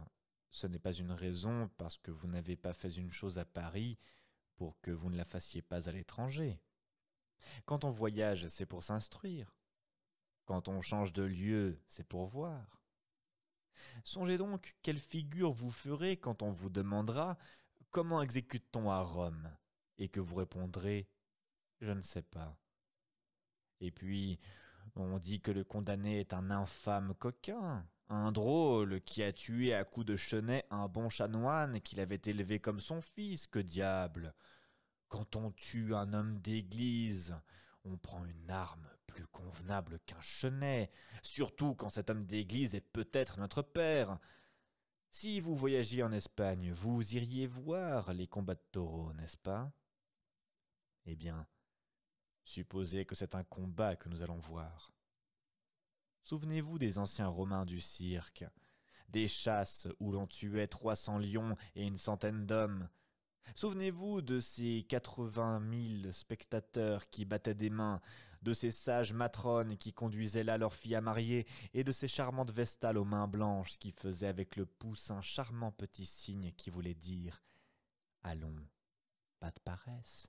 ce n'est pas une raison parce que vous n'avez pas fait une chose à Paris pour que vous ne la fassiez pas à l'étranger. Quand on voyage, c'est pour s'instruire. Quand on change de lieu, c'est pour voir. Songez donc quelle figure vous ferez quand on vous demandera « Comment exécute-t-on à Rome ?» et que vous répondrez « Je ne sais pas. » Et puis, on dit que le condamné est un infâme coquin, un drôle qui a tué à coups de chenet un bon chanoine qu'il avait élevé comme son fils, que diable! Quand on tue un homme d'église, on prend une arme plus convenable qu'un chenet, surtout quand cet homme d'église est peut-être notre père. Si vous voyagiez en Espagne, vous iriez voir les combats de taureaux, n'est-ce pas? Eh bien, supposez que c'est un combat que nous allons voir. Souvenez-vous des anciens Romains du cirque, des chasses où l'on tuait 300 lions et une centaine d'hommes. Souvenez-vous de ces 80 000 spectateurs qui battaient des mains, de ces sages matrones qui conduisaient là leurs filles à marier, et de ces charmantes vestales aux mains blanches qui faisaient avec le pouce un charmant petit signe qui voulait dire « Allons, pas de paresse,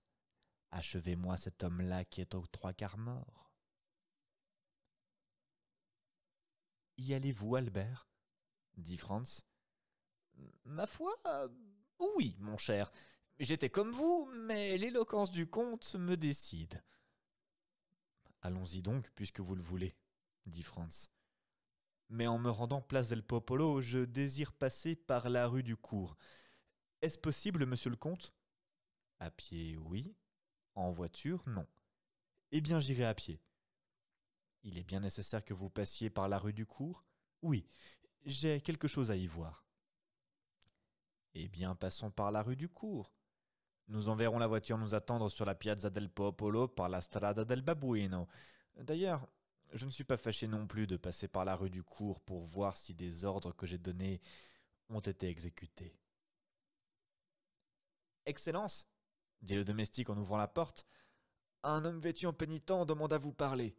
achevez-moi cet homme-là qui est aux 3/4 mort. » Y allez-vous, Albert ? dit Franz. Ma foi, oui, mon cher. J'étais comme vous, mais l'éloquence du comte me décide. Allons-y donc, puisque vous le voulez, dit Franz. Mais en me rendant place del Popolo, je désire passer par la rue du Cours. Est-ce possible, monsieur le comte ? À pied, oui. En voiture, non. Eh bien, j'irai à pied. Il est bien nécessaire que vous passiez par la rue du Cours ? Oui, j'ai quelque chose à y voir. Eh bien, passons par la rue du Cours. Nous enverrons la voiture nous attendre sur la Piazza del Popolo par la Strada del Babuino. D'ailleurs, je ne suis pas fâché non plus de passer par la rue du Cours pour voir si des ordres que j'ai donnés ont été exécutés. « Excellence, dit le domestique en ouvrant la porte, un homme vêtu en pénitent demande à vous parler. »«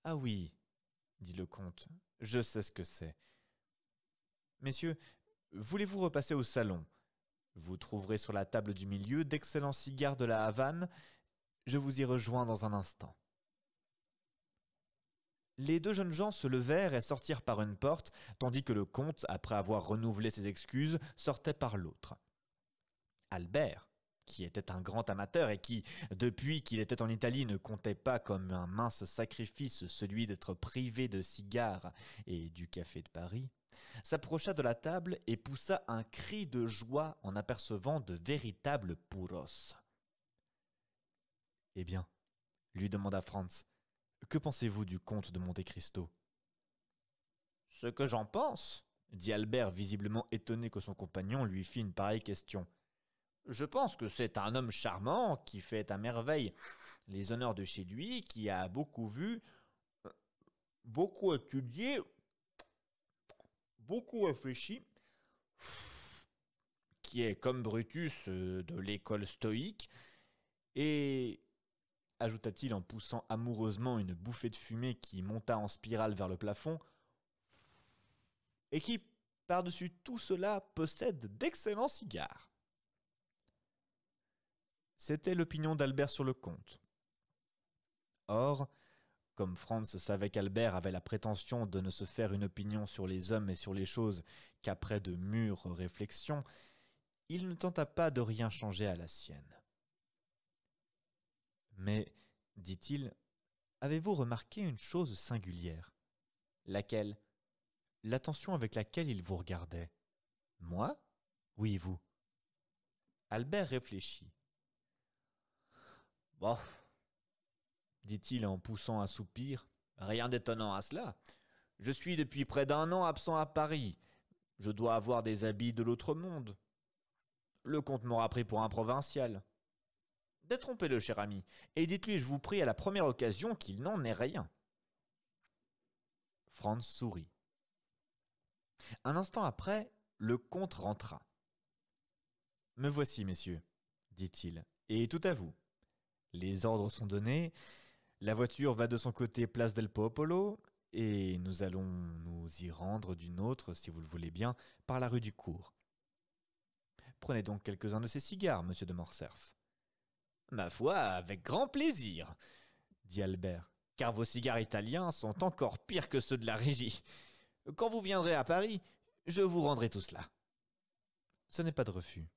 Ah oui, dit le comte, je sais ce que c'est. Messieurs, voulez-vous repasser au salon ? Vous trouverez sur la table du milieu d'excellents cigares de la Havane. Je vous y rejoins dans un instant. » Les deux jeunes gens se levèrent et sortirent par une porte, tandis que le comte, après avoir renouvelé ses excuses, sortait par l'autre. Albert, qui était un grand amateur et qui, depuis qu'il était en Italie, ne comptait pas comme un mince sacrifice celui d'être privé de cigares et du café de Paris, s'approcha de la table et poussa un cri de joie en apercevant de véritables puros. Eh bien, lui demanda Franz, que pensez-vous du comte de Monte Cristo? Ce que j'en pense, dit Albert, visiblement étonné que son compagnon lui fît une pareille question. Je pense que c'est un homme charmant qui fait à merveille les honneurs de chez lui, qui a beaucoup vu, beaucoup étudié, beaucoup réfléchi, qui est comme Brutus de l'école stoïque, et, ajouta-t-il en poussant amoureusement une bouffée de fumée qui monta en spirale vers le plafond, et qui, par-dessus tout cela, possède d'excellents cigares. C'était l'opinion d'Albert sur le comte. Or, comme Franz savait qu'Albert avait la prétention de ne se faire une opinion sur les hommes et sur les choses qu'après de mûres réflexions, il ne tenta pas de rien changer à la sienne. Mais, dit-il, avez-vous remarqué une chose singulière? Laquelle? L'attention avec laquelle il vous regardait. Moi? Oui, vous. Albert réfléchit. Bon, dit-il en poussant un soupir, rien d'étonnant à cela. Je suis depuis près d'1 an absent à Paris. Je dois avoir des habits de l'autre monde. Le comte m'aura pris pour un provincial. Détrompez-le, cher ami, et dites-lui, je vous prie, à la première occasion, qu'il n'en est rien. Franz sourit. Un instant après, le comte rentra. « Me voici, messieurs, dit-il, et tout à vous. Les ordres sont donnés, la voiture va de son côté place del Popolo, et nous allons nous y rendre d'une autre, si vous le voulez bien, par la rue du Cours. Prenez donc quelques-uns de ces cigares, monsieur de Morcerf. »« Ma foi, avec grand plaisir, dit Albert, car vos cigares italiens sont encore pires que ceux de la régie. Quand vous viendrez à Paris, je vous rendrai tout cela. »« Ce n'est pas de refus.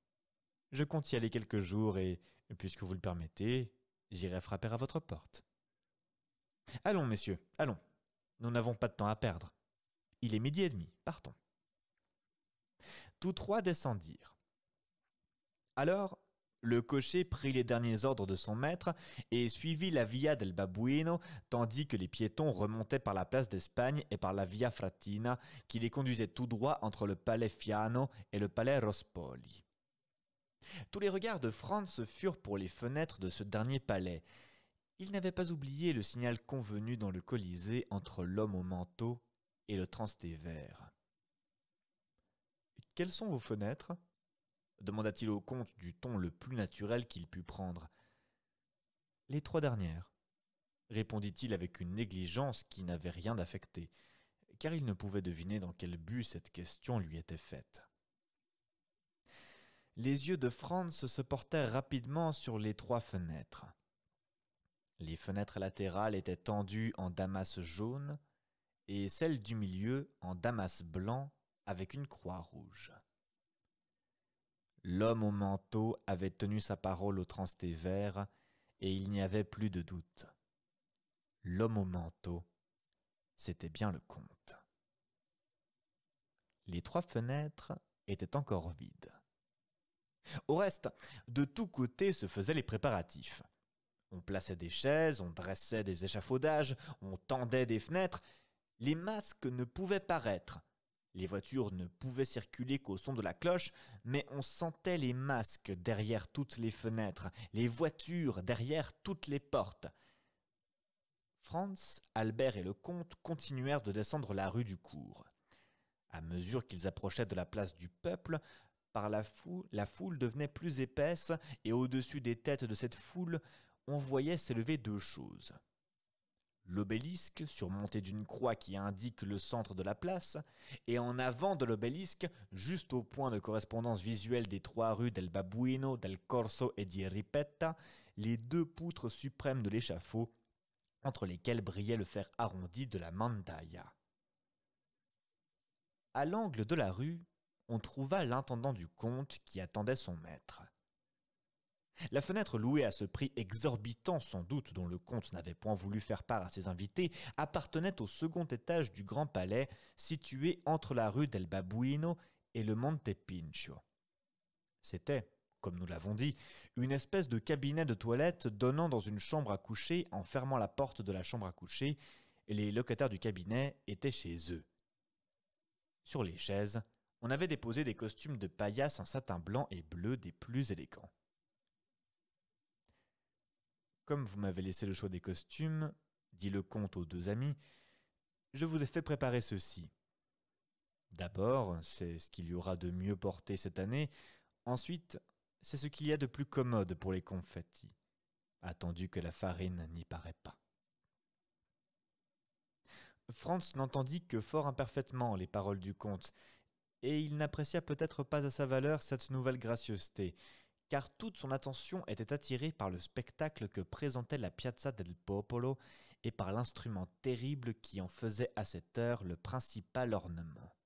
Je compte y aller quelques jours et, puisque vous le permettez, j'irai frapper à votre porte. »« Allons, messieurs, allons. Nous n'avons pas de temps à perdre. Il est 12h30, partons. » Tous trois descendirent. Alors, le cocher prit les derniers ordres de son maître et suivit la Via del Babuino, tandis que les piétons remontaient par la place d'Espagne et par la Via Fratina, qui les conduisait tout droit entre le Palais Fiano et le Palais Rospoli. Tous les regards de Franz furent pour les fenêtres de ce dernier palais. Il n'avait pas oublié le signal convenu dans le Colisée entre l'homme au manteau et le Transtévère. « Quelles sont vos fenêtres ?» demanda-t-il au comte du ton le plus naturel qu'il put prendre. « Les 3 dernières, » répondit-il avec une négligence qui n'avait rien d'affecté, car il ne pouvait deviner dans quel but cette question lui était faite. Les yeux de Franz se portèrent rapidement sur les 3 fenêtres. Les fenêtres latérales étaient tendues en damas jaune et celle du milieu en damas blanc avec une croix rouge. L'homme au manteau avait tenu sa parole au Transtévère et il n'y avait plus de doute. L'homme au manteau, c'était bien le comte. Les 3 fenêtres étaient encore vides. Au reste, de tous côtés se faisaient les préparatifs. On plaçait des chaises, on dressait des échafaudages, on tendait des fenêtres. Les masques ne pouvaient paraître. Les voitures ne pouvaient circuler qu'au son de la cloche, mais on sentait les masques derrière toutes les fenêtres, les voitures derrière toutes les portes. Franz, Albert et le comte continuèrent de descendre la rue du Cours. À mesure qu'ils approchaient de la place du Peuple, la foule devenait plus épaisse, et au-dessus des têtes de cette foule, on voyait s'élever 2 choses. L'obélisque, surmonté d'une croix qui indique le centre de la place, et en avant de l'obélisque, juste au point de correspondance visuelle des 3 rues del Babuino, del Corso et di Ripetta, les 2 poutres suprêmes de l'échafaud, entre lesquelles brillait le fer arrondi de la mandaille. À l'angle de la rue, on trouva l'intendant du comte qui attendait son maître. La fenêtre louée à ce prix exorbitant sans doute dont le comte n'avait point voulu faire part à ses invités appartenait au 2e étage du grand palais situé entre la rue del Babuino et le Monte Pincio. C'était, comme nous l'avons dit, une espèce de cabinet de toilette donnant dans une chambre à coucher en fermant la porte de la chambre à coucher, et les locataires du cabinet étaient chez eux. Sur les chaises, on avait déposé des costumes de paillasse en satin blanc et bleu des plus élégants. Comme vous m'avez laissé le choix des costumes, dit le comte aux deux amis, je vous ai fait préparer ceux-ci. D'abord, c'est ce qu'il y aura de mieux porté cette année. Ensuite, c'est ce qu'il y a de plus commode pour les confettis, attendu que la farine n'y paraît pas. Franz n'entendit que fort imparfaitement les paroles du comte, et il n'apprécia peut-être pas à sa valeur cette nouvelle gracieuseté, car toute son attention était attirée par le spectacle que présentait la Piazza del Popolo et par l'instrument terrible qui en faisait à cette heure le principal ornement.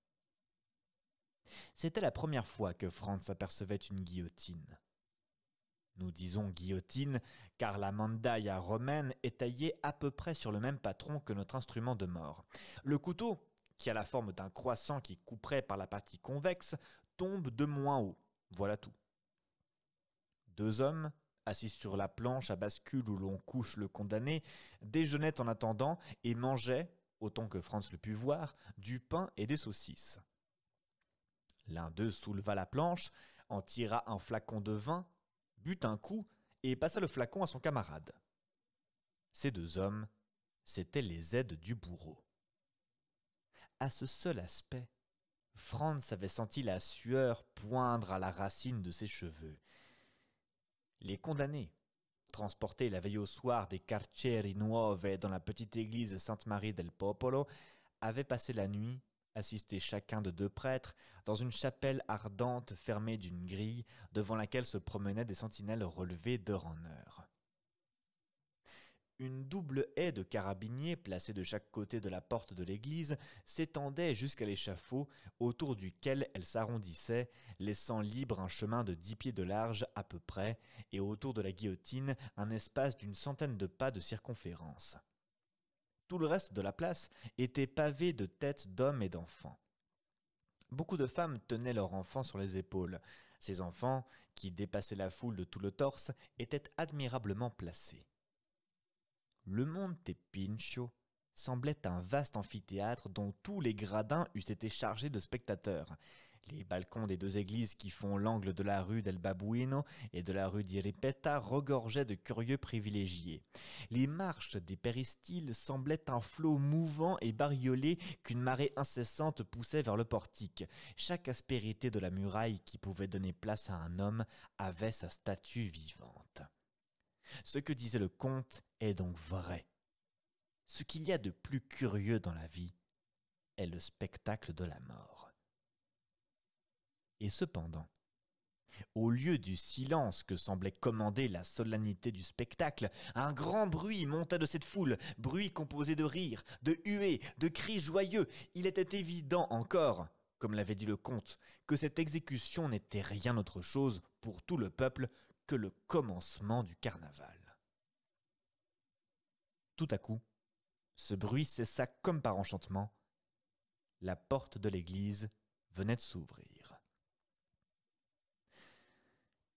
C'était la première fois que Franz apercevait une guillotine. Nous disons guillotine, car la mandaille romaine est taillée à peu près sur le même patron que notre instrument de mort. Le couteau, qui a la forme d'un croissant qui couperait par la partie convexe, tombe de moins haut. Voilà tout. Deux hommes, assis sur la planche à bascule où l'on couche le condamné, déjeunaient en attendant et mangeaient, autant que Franz le put voir, du pain et des saucisses. L'un d'eux souleva la planche, en tira un flacon de vin, but un coup et passa le flacon à son camarade. Ces deux hommes, c'étaient les aides du bourreau. À ce seul aspect, Franz avait senti la sueur poindre à la racine de ses cheveux. Les condamnés, transportés la veille au soir des Carceri Nuove dans la petite église Sainte-Marie del Popolo, avaient passé la nuit, assistés chacun de deux prêtres, dans une chapelle ardente fermée d'une grille devant laquelle se promenaient des sentinelles relevées d'heure en heure. Une double haie de carabiniers placée de chaque côté de la porte de l'église s'étendait jusqu'à l'échafaud autour duquel elle s'arrondissait, laissant libre un chemin de 10 pieds de large à peu près et autour de la guillotine un espace d'une centaine de pas de circonférence. Tout le reste de la place était pavé de têtes d'hommes et d'enfants. Beaucoup de femmes tenaient leurs enfants sur les épaules. Ces enfants, qui dépassaient la foule de tout le torse, étaient admirablement placés. Le Monte Pincio semblait un vaste amphithéâtre dont tous les gradins eussent été chargés de spectateurs. Les balcons des deux églises qui font l'angle de la rue del Babuino et de la rue di Ripetta regorgeaient de curieux privilégiés. Les marches des péristyles semblaient un flot mouvant et bariolé qu'une marée incessante poussait vers le portique. Chaque aspérité de la muraille qui pouvait donner place à un homme avait sa statue vivante. Ce que disait le comte est donc vrai. Ce qu'il y a de plus curieux dans la vie est le spectacle de la mort. Et cependant, au lieu du silence que semblait commander la solennité du spectacle, un grand bruit montait de cette foule, bruit composé de rires, de huées, de cris joyeux. Il était évident encore, comme l'avait dit le comte, que cette exécution n'était rien autre chose pour tout le peuple que le commencement du carnaval. Tout à coup, ce bruit cessa comme par enchantement. La porte de l'église venait de s'ouvrir.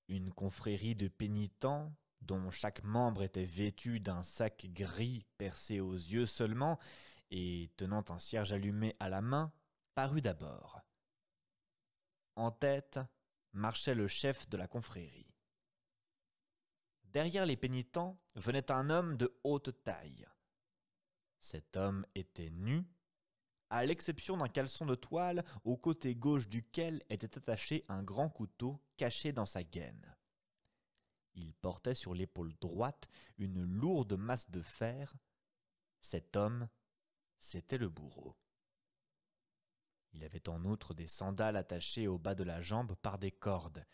Une confrérie de pénitents, dont chaque membre était vêtu d'un sac gris percé aux yeux seulement et tenant un cierge allumé à la main, parut d'abord. En tête marchait le chef de la confrérie. Derrière les pénitents venait un homme de haute taille. Cet homme était nu, à l'exception d'un caleçon de toile au côté gauche duquel était attaché un grand couteau caché dans sa gaine. Il portait sur l'épaule droite une lourde masse de fer. Cet homme, c'était le bourreau. Il avait en outre des sandales attachées au bas de la jambe par des cordes.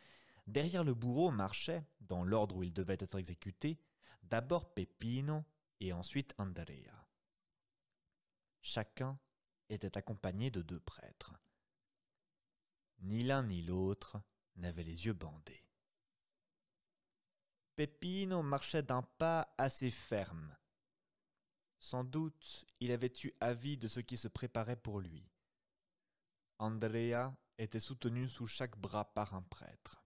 Derrière le bourreau marchait, dans l'ordre où il devait être exécuté, d'abord Peppino et ensuite Andrea. Chacun était accompagné de 2 prêtres. Ni l'un ni l'autre n'avait les yeux bandés. Peppino marchait d'un pas assez ferme. Sans doute, il avait eu avis de ce qui se préparait pour lui. Andrea était soutenu sous chaque bras par un prêtre.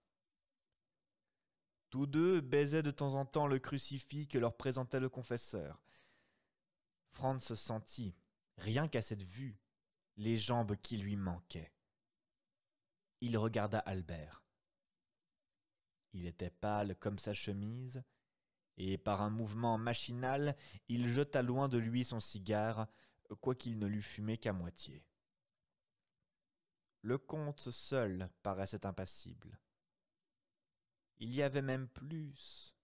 Tous deux baisaient de temps en temps le crucifix que leur présentait le confesseur. Franz sentit, rien qu'à cette vue, les jambes qui lui manquaient. Il regarda Albert. Il était pâle comme sa chemise, et par un mouvement machinal, il jeta loin de lui son cigare, quoiqu'il ne l'eût fumé qu'à moitié. Le comte seul paraissait impassible. Il y avait même plus.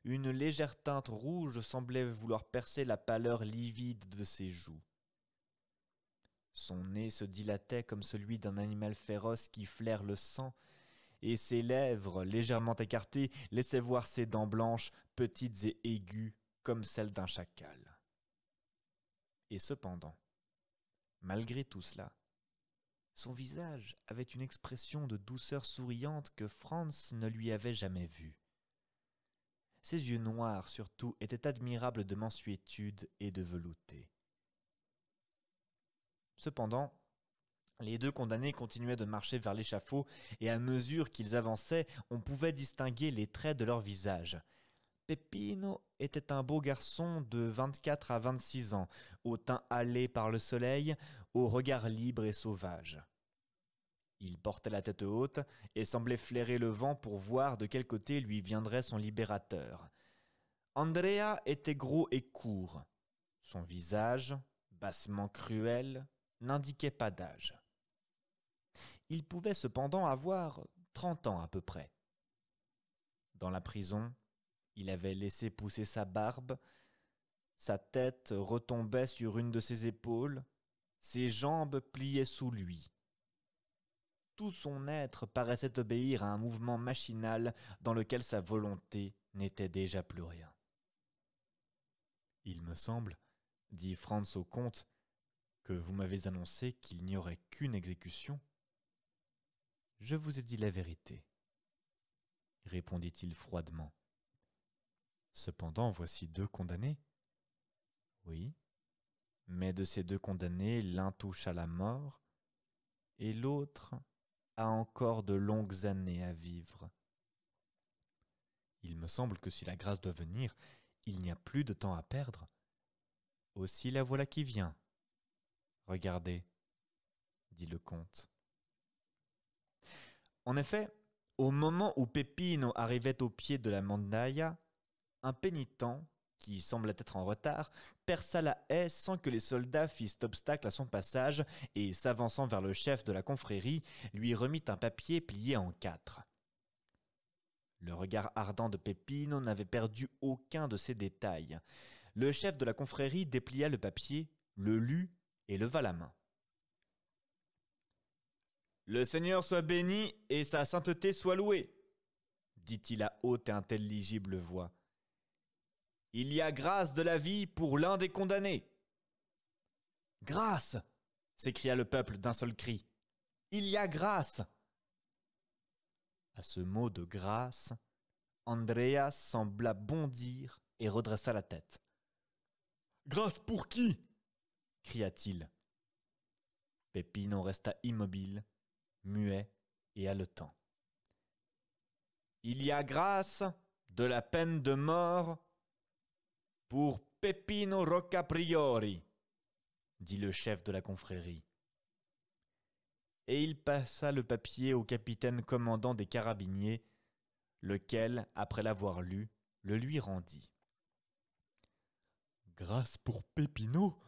Une légère teinte rouge semblait vouloir percer la pâleur livide de ses joues. Son nez se dilatait comme celui d'un animal féroce qui flaire le sang, et ses lèvres, légèrement écartées, laissaient voir ses dents blanches, petites et aiguës, comme celles d'un chacal. Et cependant, malgré tout cela, son visage avait une expression de douceur souriante que Franz ne lui avait jamais vue. Ses yeux noirs, surtout, étaient admirables de mansuétude et de velouté. Cependant, les deux condamnés continuaient de marcher vers l'échafaud, et à mesure qu'ils avançaient, on pouvait distinguer les traits de leur visage. Peppino était un beau garçon de 24 à 26 ans, au teint hâlé par le soleil, au regard libre et sauvage. Il portait la tête haute et semblait flairer le vent pour voir de quel côté lui viendrait son libérateur. Andrea était gros et court. Son visage, bassement cruel, n'indiquait pas d'âge. Il pouvait cependant avoir 30 ans à peu près. Dans la prison, il avait laissé pousser sa barbe, sa tête retombait sur une de ses épaules, ses jambes pliaient sous lui. Tout son être paraissait obéir à un mouvement machinal dans lequel sa volonté n'était déjà plus rien. « Il me semble, dit Franz au comte, que vous m'avez annoncé qu'il n'y aurait qu'une exécution. »« Je vous ai dit la vérité, répondit-il froidement. Cependant, voici 2 condamnés. Oui, mais de ces 2 condamnés, l'un touche à la mort et l'autre a encore de longues années à vivre. Il me semble que si la grâce doit venir, il n'y a plus de temps à perdre. Aussi la voilà qui vient. Regardez, dit le comte. En effet, au moment où Peppino arrivait au pied de la mandaïa, un pénitent, qui semblait être en retard, perça la haie sans que les soldats fissent obstacle à son passage et, s'avançant vers le chef de la confrérie, lui remit un papier plié en 4. Le regard ardent de Peppino n'avait perdu aucun de ces détails. Le chef de la confrérie déplia le papier, le lut et leva la main. « Le Seigneur soit béni et sa sainteté soit louée, » dit-il à haute et intelligible voix. « Il y a grâce de la vie pour l'un des condamnés. »« Grâce !» s'écria le peuple d'un seul cri. « Il y a grâce !» À ce mot de grâce, Andrea sembla bondir et redressa la tête. « Grâce pour qui ?» cria-t-il. Peppino resta immobile, muet et haletant. « Il y a grâce de la peine de mort pour Peppino Roccapriori, dit le chef de la confrérie. Et il passa le papier au capitaine commandant des carabiniers, lequel, après l'avoir lu, le lui rendit. « Grâce pour Peppino !»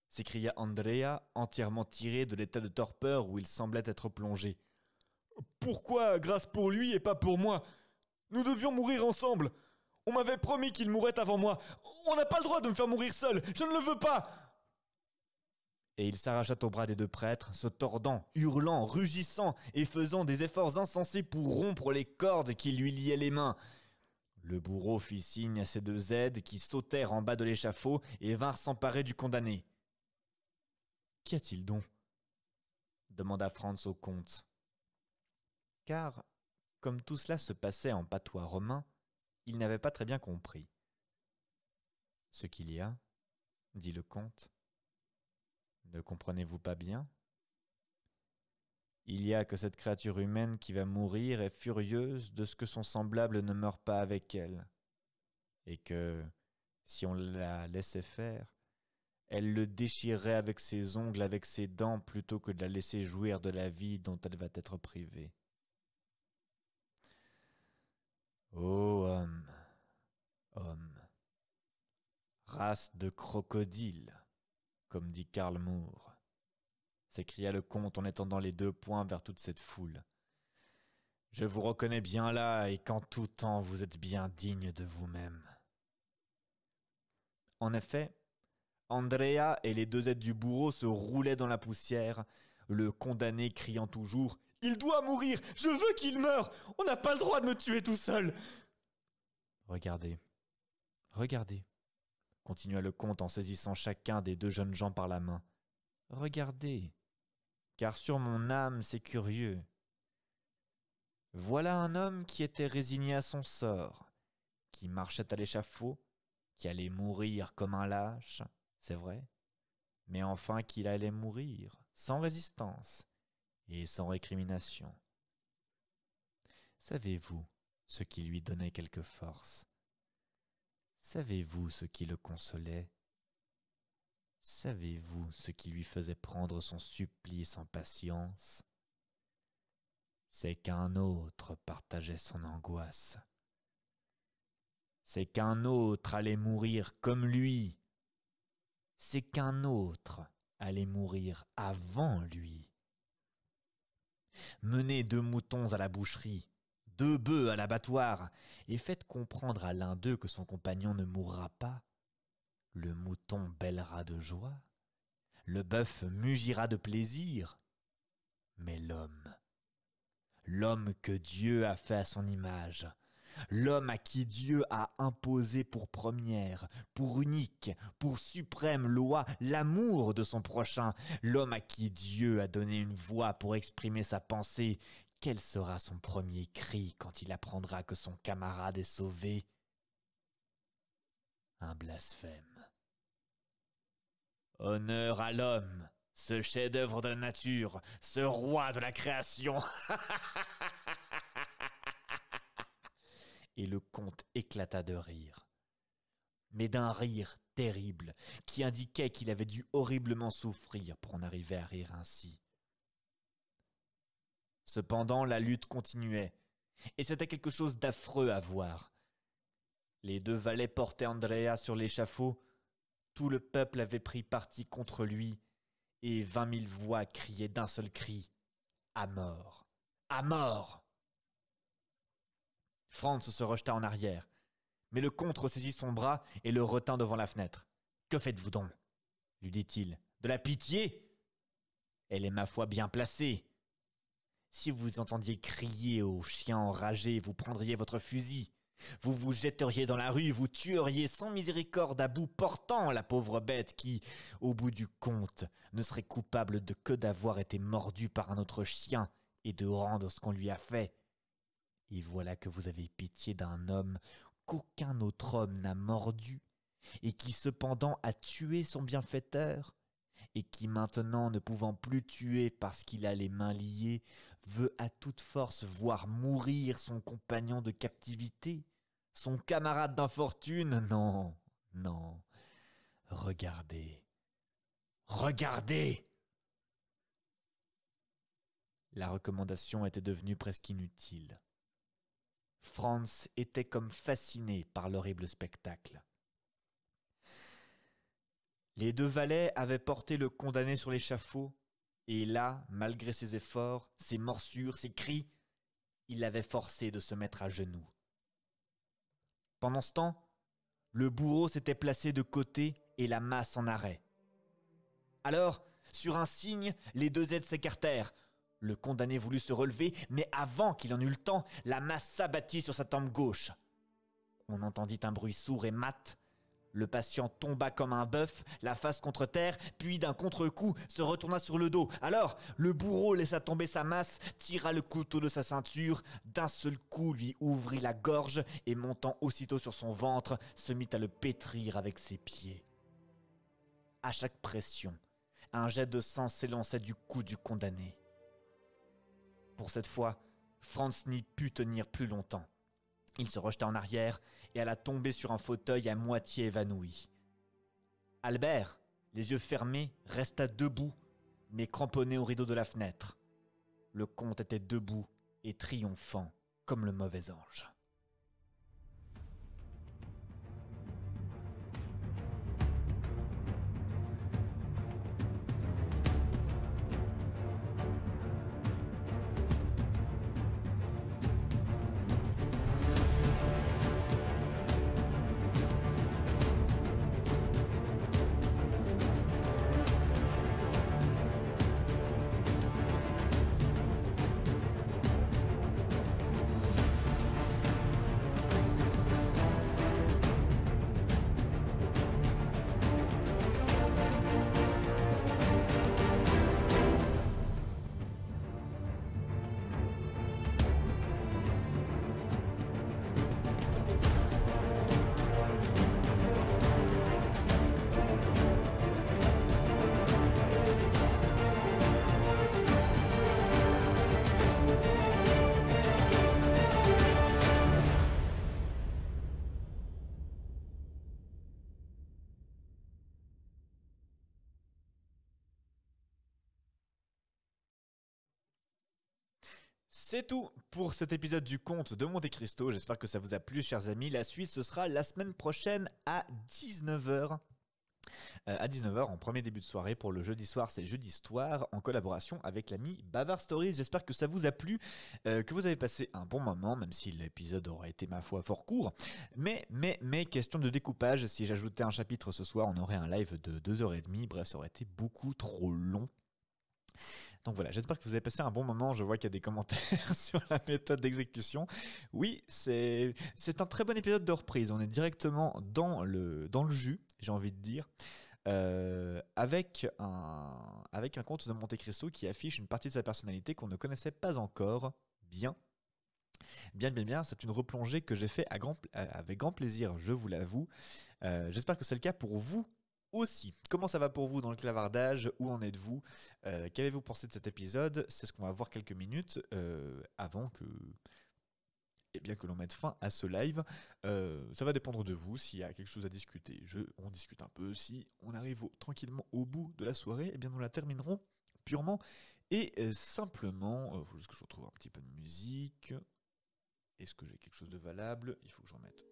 s'écria Andrea, entièrement tiré de l'état de torpeur où il semblait être plongé. « Pourquoi grâce pour lui et pas pour moi? Nous devions mourir ensemble. On m'avait promis qu'il mourrait avant moi. On n'a pas le droit de me faire mourir seul. Je ne le veux pas !» Et il s'arracha au bras des 2 prêtres, se tordant, hurlant, rugissant et faisant des efforts insensés pour rompre les cordes qui lui liaient les mains. Le bourreau fit signe à ses 2 aides qui sautèrent en bas de l'échafaud et vinrent s'emparer du condamné. « Qu'y a-t-il donc » demanda Franz au comte. Car, comme tout cela se passait en patois romain, il n'avait pas très bien compris. « Ce qu'il y a, dit le comte. Ne comprenez-vous pas bien ? Il y a que cette créature humaine qui va mourir est furieuse de ce que son semblable ne meure pas avec elle, et que, si on la laissait faire, elle le déchirerait avec ses ongles, avec ses dents, plutôt que de la laisser jouir de la vie dont elle va être privée. Ô homme, homme, race de crocodile, comme dit Karl Moore, s'écria le comte en étendant les 2 poings vers toute cette foule. Je vous reconnais bien là, et qu'en tout temps vous êtes bien digne de vous-même. En effet, Andrea et les 2 aides du bourreau se roulaient dans la poussière, le condamné criant toujours « Il doit mourir! Je veux qu'il meure! On n'a pas le droit de me tuer tout seul !» Regardez, regardez, continua le comte en saisissant chacun des 2 jeunes gens par la main. Regardez, car sur mon âme c'est curieux. Voilà un homme qui était résigné à son sort, qui marchait à l'échafaud, qui allait mourir comme un lâche, c'est vrai, mais enfin qu'il allait mourir, sans résistance et sans récrimination. Savez-vous ce qui lui donnait quelque force? Savez-vous ce qui le consolait? Savez-vous ce qui lui faisait prendre son supplice en patience? C'est qu'un autre partageait son angoisse. C'est qu'un autre allait mourir comme lui. C'est qu'un autre allait mourir avant lui. Menez 2 moutons à la boucherie, 2 bœufs à l'abattoir, et faites comprendre à l'un d'eux que son compagnon ne mourra pas. Le mouton bêlera de joie, le bœuf mugira de plaisir, mais l'homme que Dieu a fait à son image, l'homme à qui Dieu a imposé pour première, pour unique, pour suprême loi l'amour de son prochain, l'homme à qui Dieu a donné une voix pour exprimer sa pensée, quel sera son premier cri quand il apprendra que son camarade est sauvé? Un blasphème. Honneur à l'homme, ce chef-d'œuvre de la nature, ce roi de la création. Et le comte éclata de rire, mais d'un rire terrible qui indiquait qu'il avait dû horriblement souffrir pour en arriver à rire ainsi. Cependant, la lutte continuait, et c'était quelque chose d'affreux à voir. Les 2 valets portaient Andrea sur l'échafaud, tout le peuple avait pris parti contre lui, et 20 000 voix criaient d'un seul cri « À mort! À mort !» Franz se rejeta en arrière, mais le comte ressaisit son bras et le retint devant la fenêtre. « Que faites-vous donc » lui dit-il. « De la pitié ? Elle est ma foi bien placée. Si vous entendiez crier aux chiens enragés, vous prendriez votre fusil. Vous vous jetteriez dans la rue, vous tueriez sans miséricorde à bout portant la pauvre bête qui, au bout du compte, ne serait coupable de que d'avoir été mordue par un autre chien et de rendre ce qu'on lui a fait. Et voilà que vous avez pitié d'un homme qu'aucun autre homme n'a mordu, et qui cependant a tué son bienfaiteur, et qui maintenant, ne pouvant plus tuer parce qu'il a les mains liées, veut à toute force voir mourir son compagnon de captivité, son camarade d'infortune. Non, non, regardez, regardez !» La recommandation était devenue presque inutile. Franz était comme fasciné par l'horrible spectacle. Les 2 valets avaient porté le condamné sur l'échafaud, et là, malgré ses efforts, ses morsures, ses cris, il l'avait forcé de se mettre à genoux. Pendant ce temps, le bourreau s'était placé de côté et la masse en arrêt. Alors, sur un signe, les 2 aides s'écartèrent. Le condamné voulut se relever, mais avant qu'il en eût le temps, la masse s'abattit sur sa tempe gauche. On entendit un bruit sourd et mat. Le patient tomba comme un bœuf, la face contre terre, puis d'un contre-coup se retourna sur le dos. Alors, le bourreau laissa tomber sa masse, tira le couteau de sa ceinture, d'un seul coup lui ouvrit la gorge et montant aussitôt sur son ventre, se mit à le pétrir avec ses pieds. À chaque pression, un jet de sang s'élançait du cou du condamné. Pour cette fois, Franz n'y put tenir plus longtemps. Il se rejeta en arrière et alla tomber sur un fauteuil à moitié évanoui. Albert, les yeux fermés, resta debout, mais cramponné au rideau de la fenêtre. Le comte était debout et triomphant comme le mauvais ange. C'est tout pour cet épisode du Conte de Monte Cristo. J'espère que ça vous a plu, chers amis. La suite, ce sera la semaine prochaine à 19h. À 19h, en premier début de soirée. Pour le jeudi soir, c'est Jeudi Histoire, en collaboration avec l'ami Bavard Stories. J'espère que ça vous a plu, que vous avez passé un bon moment, même si l'épisode aurait été, ma foi, fort court. Mais, question de découpage, si j'ajoutais un chapitre ce soir, on aurait un live de 2h30. Bref, ça aurait été beaucoup trop long. Donc voilà, j'espère que vous avez passé un bon moment. Je vois qu'il y a des commentaires sur la méthode d'exécution. Oui, c'est un très bon épisode de reprise. On est directement dans le jus, j'ai envie de dire, avec un conte de Monte Cristo qui affiche une partie de sa personnalité qu'on ne connaissait pas encore bien. Bien. C'est une replongée que j'ai fait avec grand plaisir, je vous l'avoue. J'espère que c'est le cas pour vous aussi. Comment ça va pour vous dans le clavardage? Où en êtes-vous? Qu'avez-vous pensé de cet épisode? C'est ce qu'on va voir quelques minutes avant que l'on mette fin à ce live. Ça va dépendre de vous. S'il y a quelque chose à discuter, on discute un peu. Si on arrive tranquillement au bout de la soirée, nous la terminerons purement et simplement. Il faut juste que je retrouve un petit peu de musique. Est-ce que j'ai quelque chose de valable? Il faut que j'en mette.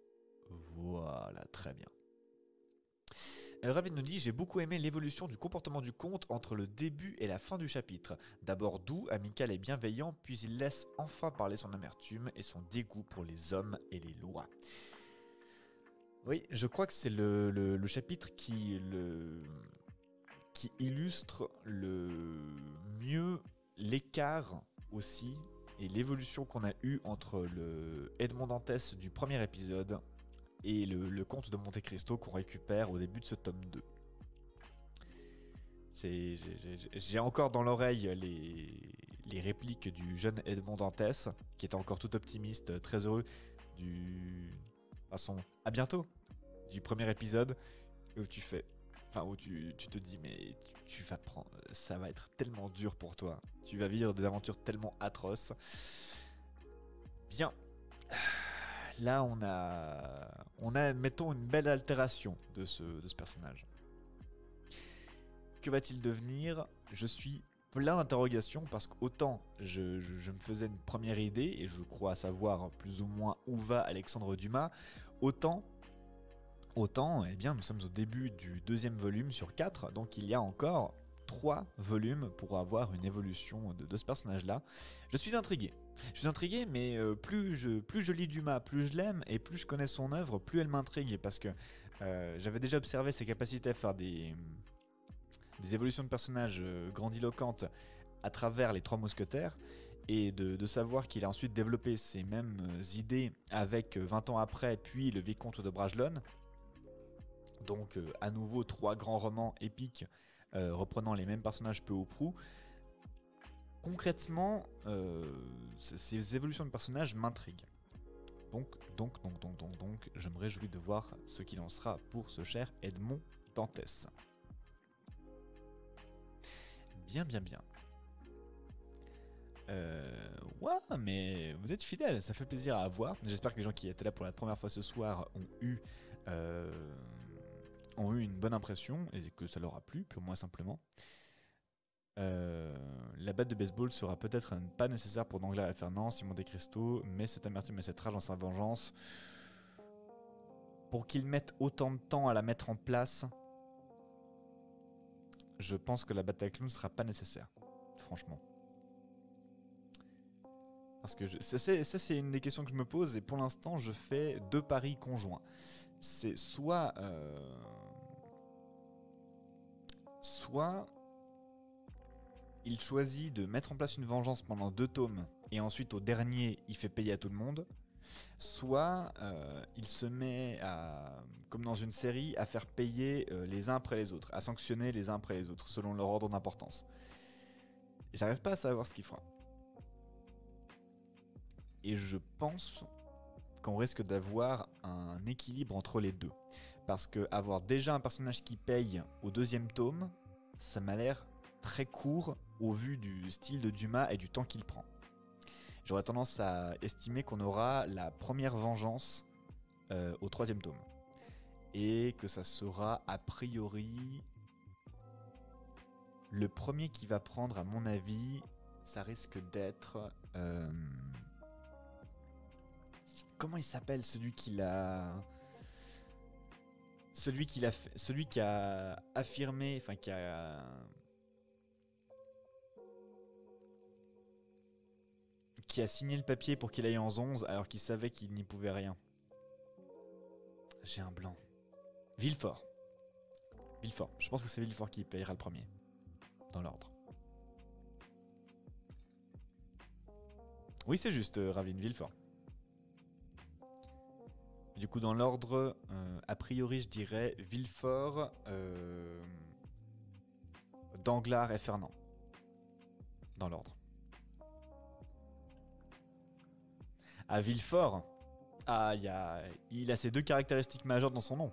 Voilà, très bien. Ravid nous dit « J'ai beaucoup aimé l'évolution du comportement du comte entre le début et la fin du chapitre. D'abord doux, amical et bienveillant, puis il laisse enfin parler son amertume et son dégoût pour les hommes et les lois. » Oui, je crois que c'est le chapitre qui illustre le mieux l'écart aussi et l'évolution qu'on a eue entre le Edmond Dantès du premier épisode et le conte de Monte Cristo qu'on récupère au début de ce tome 2. J'ai encore dans l'oreille les répliques du jeune Edmond Dantès, qui était encore tout optimiste, très heureux à bientôt, du premier épisode, où tu te dis mais tu vas prendre, ça va être tellement dur pour toi, tu vas vivre des aventures tellement atroces. Bien. Là, on a, mettons, une belle altération de ce personnage. Que va-t-il devenir? Je suis plein d'interrogations parce qu'autant je me faisais une première idée et je crois savoir plus ou moins où va Alexandre Dumas, autant, nous sommes au début du 2e volume sur 4, donc il y a encore 3 volumes pour avoir une évolution de ce personnage-là. Je suis intrigué, mais plus je lis Dumas, plus je l'aime, et plus je connais son œuvre, plus elle m'intrigue, parce que j'avais déjà observé ses capacités à faire des évolutions de personnages grandiloquentes à travers les 3 mousquetaires, et de savoir qu'il a ensuite développé ces mêmes idées avec 20 ans après, puis le Vicomte de Bragelonne. Donc à nouveau 3 grands romans épiques reprenant les mêmes personnages peu ou prou. Concrètement, ces évolutions de personnages m'intriguent. Donc, je me réjouis de voir ce qu'il en sera pour ce cher Edmond Dantès. Bien. Ouais, mais vous êtes fidèles, ça fait plaisir à voir. J'espère que les gens qui étaient là pour la première fois ce soir ont eu une bonne impression et que ça leur a plu, purement et simplement. La batte de baseball sera peut-être pas nécessaire pour Danglars et Fernand, Simon Descristo, mais cette amertume et cette rage dans sa vengeance, pour qu'ils mettent autant de temps à la mettre en place, je pense que la bataille ne sera pas nécessaire, franchement. Parce que ça c'est une des questions que je me pose et pour l'instant je fais 2 paris conjoints. C'est soit il choisit de mettre en place une vengeance pendant 2 tomes et ensuite au dernier il fait payer à tout le monde, soit il se met à, comme dans une série, à faire payer les uns après les autres, à sanctionner les uns après les autres selon leur ordre d'importance. J'arrive pas à savoir ce qu'il fera. Et je pense qu'on risque d'avoir un équilibre entre les deux. Parce que avoir déjà un personnage qui paye au 2e tome, ça m'a l'air très court au vu du style de Dumas et du temps qu'il prend. J'aurais tendance à estimer qu'on aura la première vengeance au 3e tome. Et que ça sera a priori le premier qui va prendre, à mon avis, ça risque d'être... comment il s'appelle celui qui a affirmé, enfin qui a signé le papier pour qu'il aille en 11 alors qu'il savait qu'il n'y pouvait rien. J'ai un blanc. Villefort. Je pense que c'est Villefort qui payera le premier. Dans l'ordre. Oui, c'est juste, Ravine, Villefort. Du coup, dans l'ordre, a priori, je dirais Villefort, Danglars et Fernand. Dans l'ordre. À Villefort, il a ces 2 caractéristiques majeures dans son nom.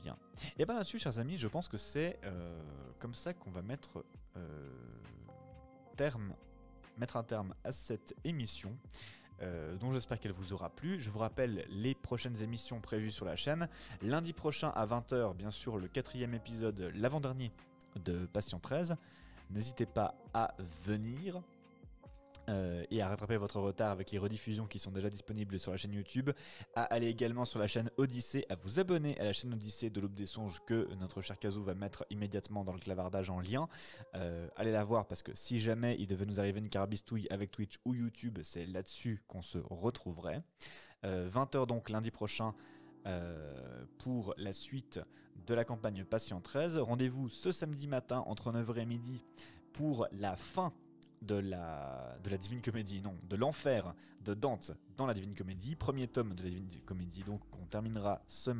Bien. Et bien là-dessus, chers amis, je pense que c'est comme ça qu'on va mettre un terme à cette émission, dont j'espère qu'elle vous aura plu. Je vous rappelle les prochaines émissions prévues sur la chaîne. Lundi prochain à 20h, bien sûr, le 4e épisode, l'avant-dernier de Patient 13. N'hésitez pas à venir et à rattraper votre retard avec les rediffusions qui sont déjà disponibles sur la chaîne YouTube, à aller également sur la chaîne Odyssée, à vous abonner à la chaîne Odyssée de l'Aube des Songes que notre cher Kazoo va mettre immédiatement dans le clavardage en lien. Allez la voir parce que si jamais il devait nous arriver une carabistouille avec Twitch ou YouTube, c'est là-dessus qu'on se retrouverait. 20h donc lundi prochain pour la suite de la campagne Patient 13. Rendez-vous ce samedi matin entre 9h et midi pour la fin de la Divine Comédie, non, de l'enfer de Dante dans la Divine Comédie, premier tome de la Divine Comédie, donc on terminera ce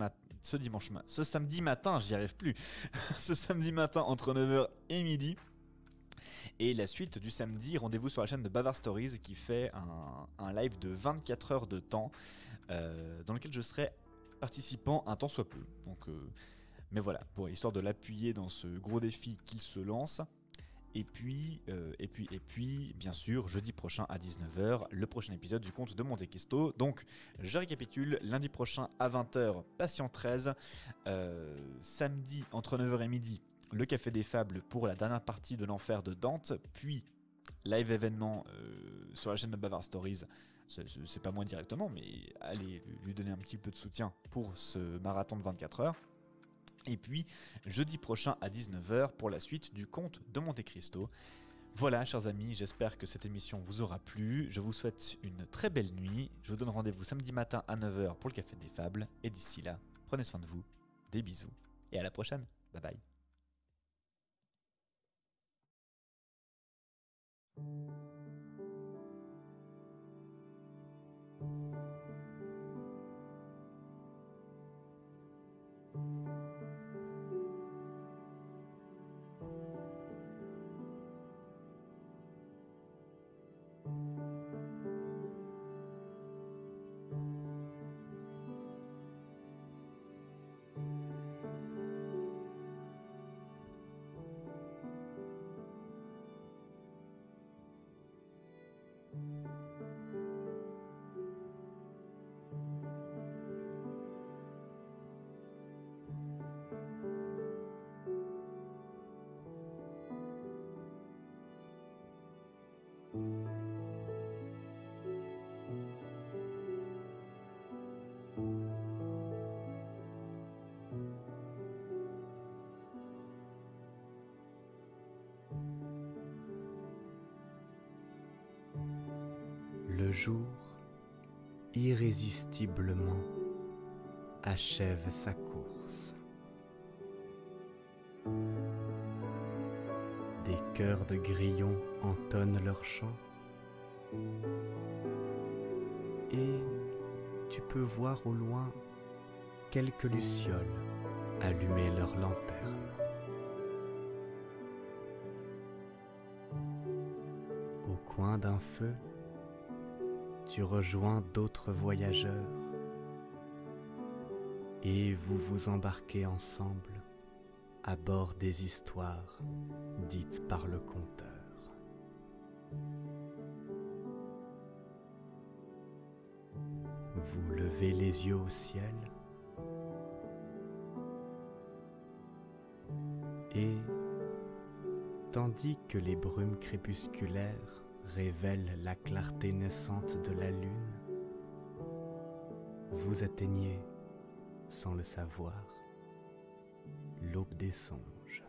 samedi matin, j'y arrive plus, ce samedi matin entre 9h et midi. Et la suite du samedi, rendez-vous sur la chaîne de Bavard Stories qui fait un live de 24 heures de temps dans lequel je serai participant un tant soit peu. Donc, mais voilà, pour histoire de l'appuyer dans ce gros défi qu'il se lance. Et puis, bien sûr, jeudi prochain à 19h, le prochain épisode du Conte de Monte Cristo. Donc, je récapitule, lundi prochain à 20h, Patient 13, samedi entre 9h et midi, le Café des Fables pour la dernière partie de l'enfer de Dante, puis live événement sur la chaîne de Bavard Stories. C'est pas moi directement, mais allez lui donner un petit peu de soutien pour ce marathon de 24 heures. Et puis, jeudi prochain à 19h pour la suite du Conte de Monte Cristo. Voilà, chers amis, j'espère que cette émission vous aura plu. Je vous souhaite une très belle nuit. Je vous donne rendez-vous samedi matin à 9h pour le Café des Fables. Et d'ici là, prenez soin de vous, des bisous et à la prochaine. Bye bye. le jour, irrésistiblement, achève sa course. Des chœurs de grillons entonnent leur chant et tu peux voir au loin quelques lucioles allumer leurs lanternes. Au coin d'un feu, tu rejoins d'autres voyageurs et vous vous embarquez ensemble à bord des histoires dites par le conteur. Vous levez les yeux au ciel et, tandis que les brumes crépusculaires révèlent la clarté naissante de la lune, vous atteignez, sans le savoir, l'aube des songes.